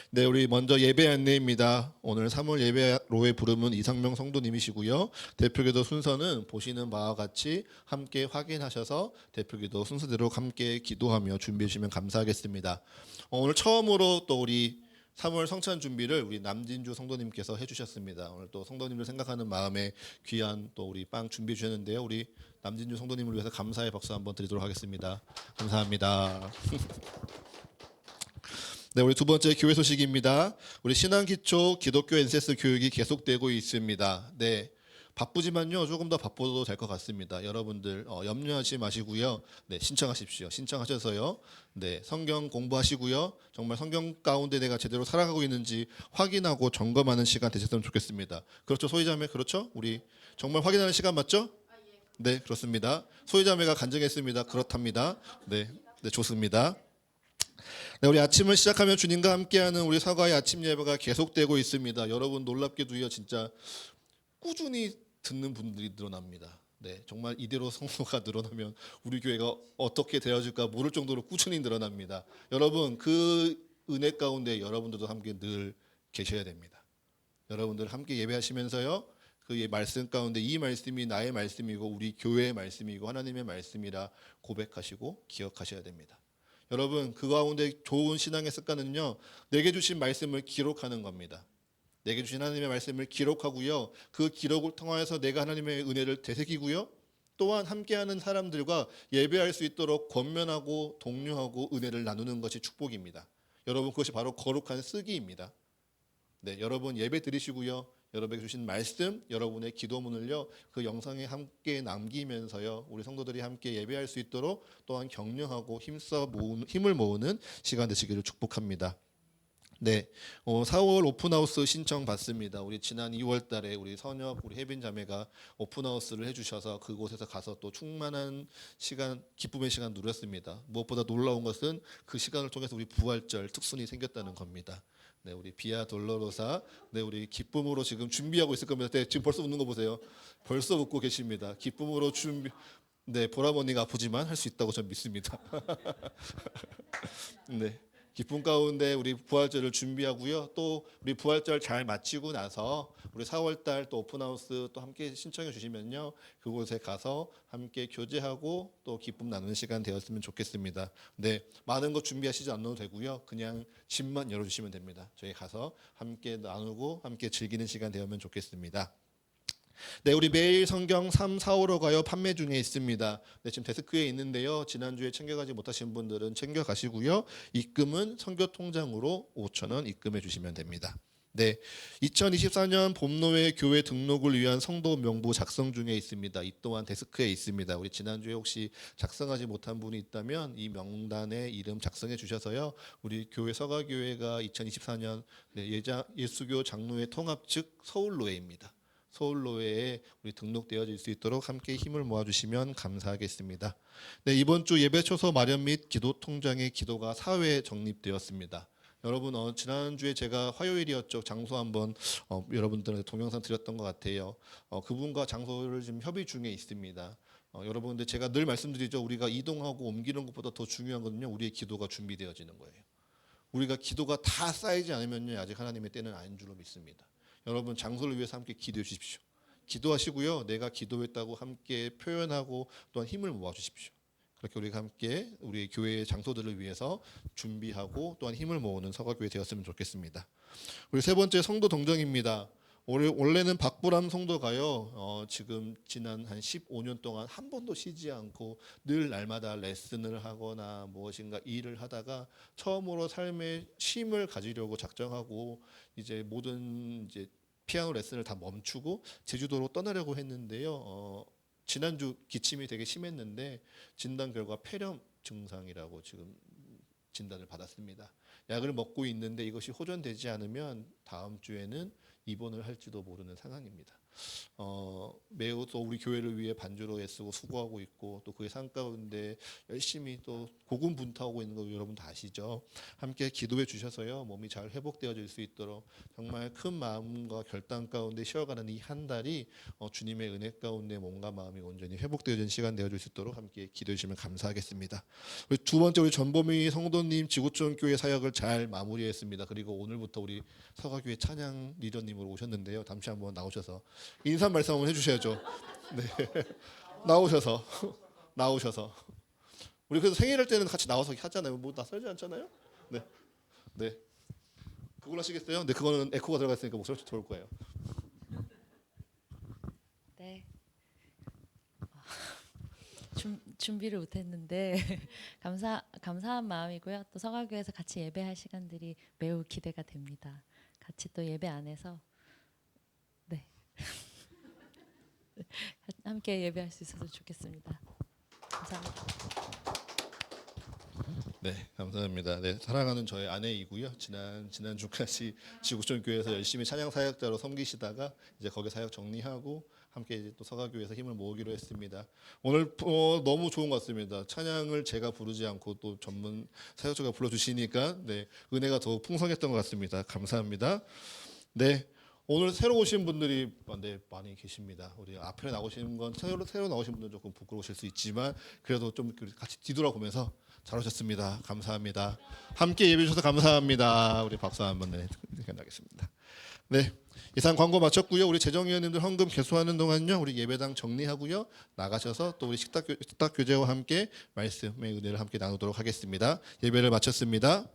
네, 우리 먼저 예배 안내입니다. 오늘 3월 예배로의 부름은 이상명 성도님이시고요. 대표기도 순서는 보시는 바와 같이 함께 확인하셔서 대표기도 순서대로 함께 기도하며 준비해 주시면 감사하겠습니다. 오늘 처음으로 또 우리 3월 성찬 준비를 우리 남진주 성도님께서 해주셨습니다. 오늘 또 성도님들 생각하는 마음에 귀한 또 우리 빵 준비해 주셨는데요. 우리 남진주 성도님을 위해서 감사의 박수 한번 드리도록 하겠습니다. 감사합니다. 네, 우리 두 번째 교회 소식입니다. 우리 신앙기초 기독교 NCS 교육이 계속되고 있습니다. 네, 바쁘지만요, 조금 더 바빠도 될 것 같습니다. 여러분들 염려하지 마시고요. 네, 신청하십시오. 신청하셔서요. 네, 성경 공부하시고요. 정말 성경 가운데 내가 제대로 살아가고 있는지 확인하고 점검하는 시간 되셨으면 좋겠습니다. 그렇죠, 소희자매, 그렇죠? 우리 정말 확인하는 시간 맞죠? 네, 그렇습니다. 소희자매가 간증했습니다. 그렇답니다. 네, 네, 좋습니다. 네, 우리 아침을 시작하면 주님과 함께하는 우리 사과의 아침 예배가 계속되고 있습니다. 여러분 놀랍게도요, 진짜 꾸준히 듣는 분들이 늘어납니다. 네, 정말 이대로 성도가 늘어나면 우리 교회가 어떻게 되어질까 모를 정도로 꾸준히 늘어납니다. 여러분 그 은혜 가운데 여러분들도 함께 늘 계셔야 됩니다. 여러분들 함께 예배하시면서요, 그 말씀 가운데 이 말씀이 나의 말씀이고 우리 교회의 말씀이고 하나님의 말씀이라 고백하시고 기억하셔야 됩니다. 여러분 그 가운데 좋은 신앙의 습관은요, 내게 주신 말씀을 기록하는 겁니다. 내게 주신 하나님의 말씀을 기록하고요, 그 기록을 통하여서 내가 하나님의 은혜를 되새기고요, 또한 함께하는 사람들과 예배할 수 있도록 권면하고 독려하고 은혜를 나누는 것이 축복입니다. 여러분 그것이 바로 거룩한 쓰기입니다. 네, 여러분 예배 드리시고요, 여러분에게 주신 말씀, 여러분의 기도문을요, 그 영상에 함께 남기면서요, 우리 성도들이 함께 예배할 수 있도록 또한 격려하고 힘을 모으는 시간 되시기를 축복합니다. 네, 4월 오픈하우스 신청 받습니다. 우리 지난 2월 달에 우리 선혁, 우리 혜빈 자매가 오픈하우스를 해주셔서 그곳에서 가서 또 충만한 시간, 기쁨의 시간 누렸습니다. 무엇보다 놀라운 것은 그 시간을 통해서 우리 부활절 특순이 생겼다는 겁니다. 네, 우리 비아 돌로로사, 네, 우리 기쁨으로 지금 준비하고 있을 겁니다. 네, 지금 벌써 웃는 거 보세요. 벌써 웃고 계십니다. 기쁨으로 준비. 네, 보라머니가 아프지만 할 수 있다고 저는 믿습니다. 네. 기쁨 가운데 우리 부활절을 준비하고요. 또 우리 부활절 잘 마치고 나서 우리 4월달 또 오픈하우스 또 함께 신청해 주시면요, 그곳에 가서 함께 교제하고 또 기쁨 나누는 시간 되었으면 좋겠습니다. 네, 많은 것 준비하시지 않아도 되고요, 그냥 집만 열어주시면 됩니다. 저희 가서 함께 나누고 함께 즐기는 시간 되었으면 좋겠습니다. 네, 우리 매일 성경 3, 4, 5로 가요 판매 중에 있습니다. 네, 지금 데스크에 있는데요, 지난주에 챙겨가지 못하신 분들은 챙겨가시고요, 입금은 선교통장으로 5,000원 입금해 주시면 됩니다. 네, 2024년 봄노회 교회 등록을 위한 성도 명부 작성 중에 있습니다. 이 또한 데스크에 있습니다. 우리 지난주에 혹시 작성하지 못한 분이 있다면 이 명단에 이름 작성해 주셔서요, 우리 교회 서가교회가 2024년 예수교 장로회 통합 측 서울노회입니다. 서울노회에 우리 등록되어질 수 있도록 함께 힘을 모아주시면 감사하겠습니다. 네, 이번 주 예배 초소 마련 및 기도 통장의 기도가 4회 정립되었습니다. 여러분 지난주에 제가 화요일이었죠. 장소 한번 여러분들한테 동영상 드렸던 것 같아요. 그분과 장소를 지금 협의 중에 있습니다. 여러분들 제가 늘 말씀드리죠. 우리가 이동하고 옮기는 것보다 더 중요한 거는요, 우리의 기도가 준비되어지는 거예요. 우리가 기도가 다 쌓이지 않으면요, 아직 하나님의 때는 아닌 줄로 믿습니다. 여러분 장소를 위해서 함께 기도해 주십시오. 기도하시고요, 내가 기도했다고 함께 표현하고 또한 힘을 모아 주십시오. 그렇게 우리가 함께 우리 교회의 장소들을 위해서 준비하고 또한 힘을 모으는 서가교회 되었으면 좋겠습니다. 우리 세 번째 성도 동정입니다. 원래는 박보람 성도가요, 지금 지난 한 15년 동안 한 번도 쉬지 않고 늘 날마다 레슨을 하거나 무엇인가 일을 하다가 처음으로 삶에 쉼을 가지려고 작정하고 이제 모든 피아노 레슨을 다 멈추고 제주도로 떠나려고 했는데요. 지난주 기침이 되게 심했는데 진단 결과 폐렴 증상이라고 지금 진단을 받았습니다. 약을 먹고 있는데 이것이 호전되지 않으면 다음 주에는 입원을 할지도 모르는 상황입니다. 매우 또 우리 교회를 위해 반주로 애쓰고 수고하고 있고 또 그의 삶 가운데 열심히 또 고군분투하고 있는 거 여러분 다 아시죠? 함께 기도해 주셔서요, 몸이 잘 회복되어질 수 있도록 정말 큰 마음과 결단 가운데 쉬어가는 이 한 달이 주님의 은혜 가운데 몸과 마음이 온전히 회복되어지는 시간 되어줄 수 있도록 함께 기도해 주시면 감사하겠습니다. 우리 두 번째 우리 전보미 성도님 지구촌 교회 사역을 잘 마무리했습니다. 그리고 오늘부터 우리 서가교회 찬양 리더님으로 오셨는데요, 잠시 한번 나오셔서 인사 말씀 한번 해주셔야죠. 네, 나오셔서 우리 그래서 생일할 때는 같이 나와서 하잖아요. 뭐 낯설지 않잖아요. 네, 그걸로 하시겠어요? 네, 그거는 에코가 들어가 있으니까 목소리 좋을 거예요. 네. 준비를 못했는데 감사한 마음이고요. 또 서가교에서 같이 예배할 시간들이 매우 기대가 됩니다. 같이 또 예배 안에서 네 함께 예배할 수 있어서 좋겠습니다. 감사합니다. 네, 감사합니다. 네, 사랑하는 저의 아내이고요. 지난주까지 지구촌 교회에서 열심히 찬양 사역자로 섬기시다가 이제 거기 사역 정리하고 함께 이제 또 서가교회에서 힘을 모으기로 했습니다. 오늘 너무 좋은 것 같습니다. 찬양을 제가 부르지 않고 또 전문 사역자가 불러주시니까 네, 은혜가 더 풍성했던 것 같습니다. 감사합니다. 네. 오늘 새로 오신 분들이 많이 계십니다. 우리 앞에 나오시는 건 새로 나오신 분들은 조금 부끄러우실 수 있지만 그래도 좀 같이 뒤돌아보면서 잘 오셨습니다. 감사합니다. 함께 예배 주셔서 감사합니다. 우리 박수 한번 나겠습니다. 네, 이상 광고 마쳤고요. 우리 재정위원님들 헌금 개수하는 동안요, 우리 예배당 정리하고요, 나가셔서 또 우리 식탁 교제와 함께 말씀의 은혜를 함께 나누도록 하겠습니다. 예배를 마쳤습니다.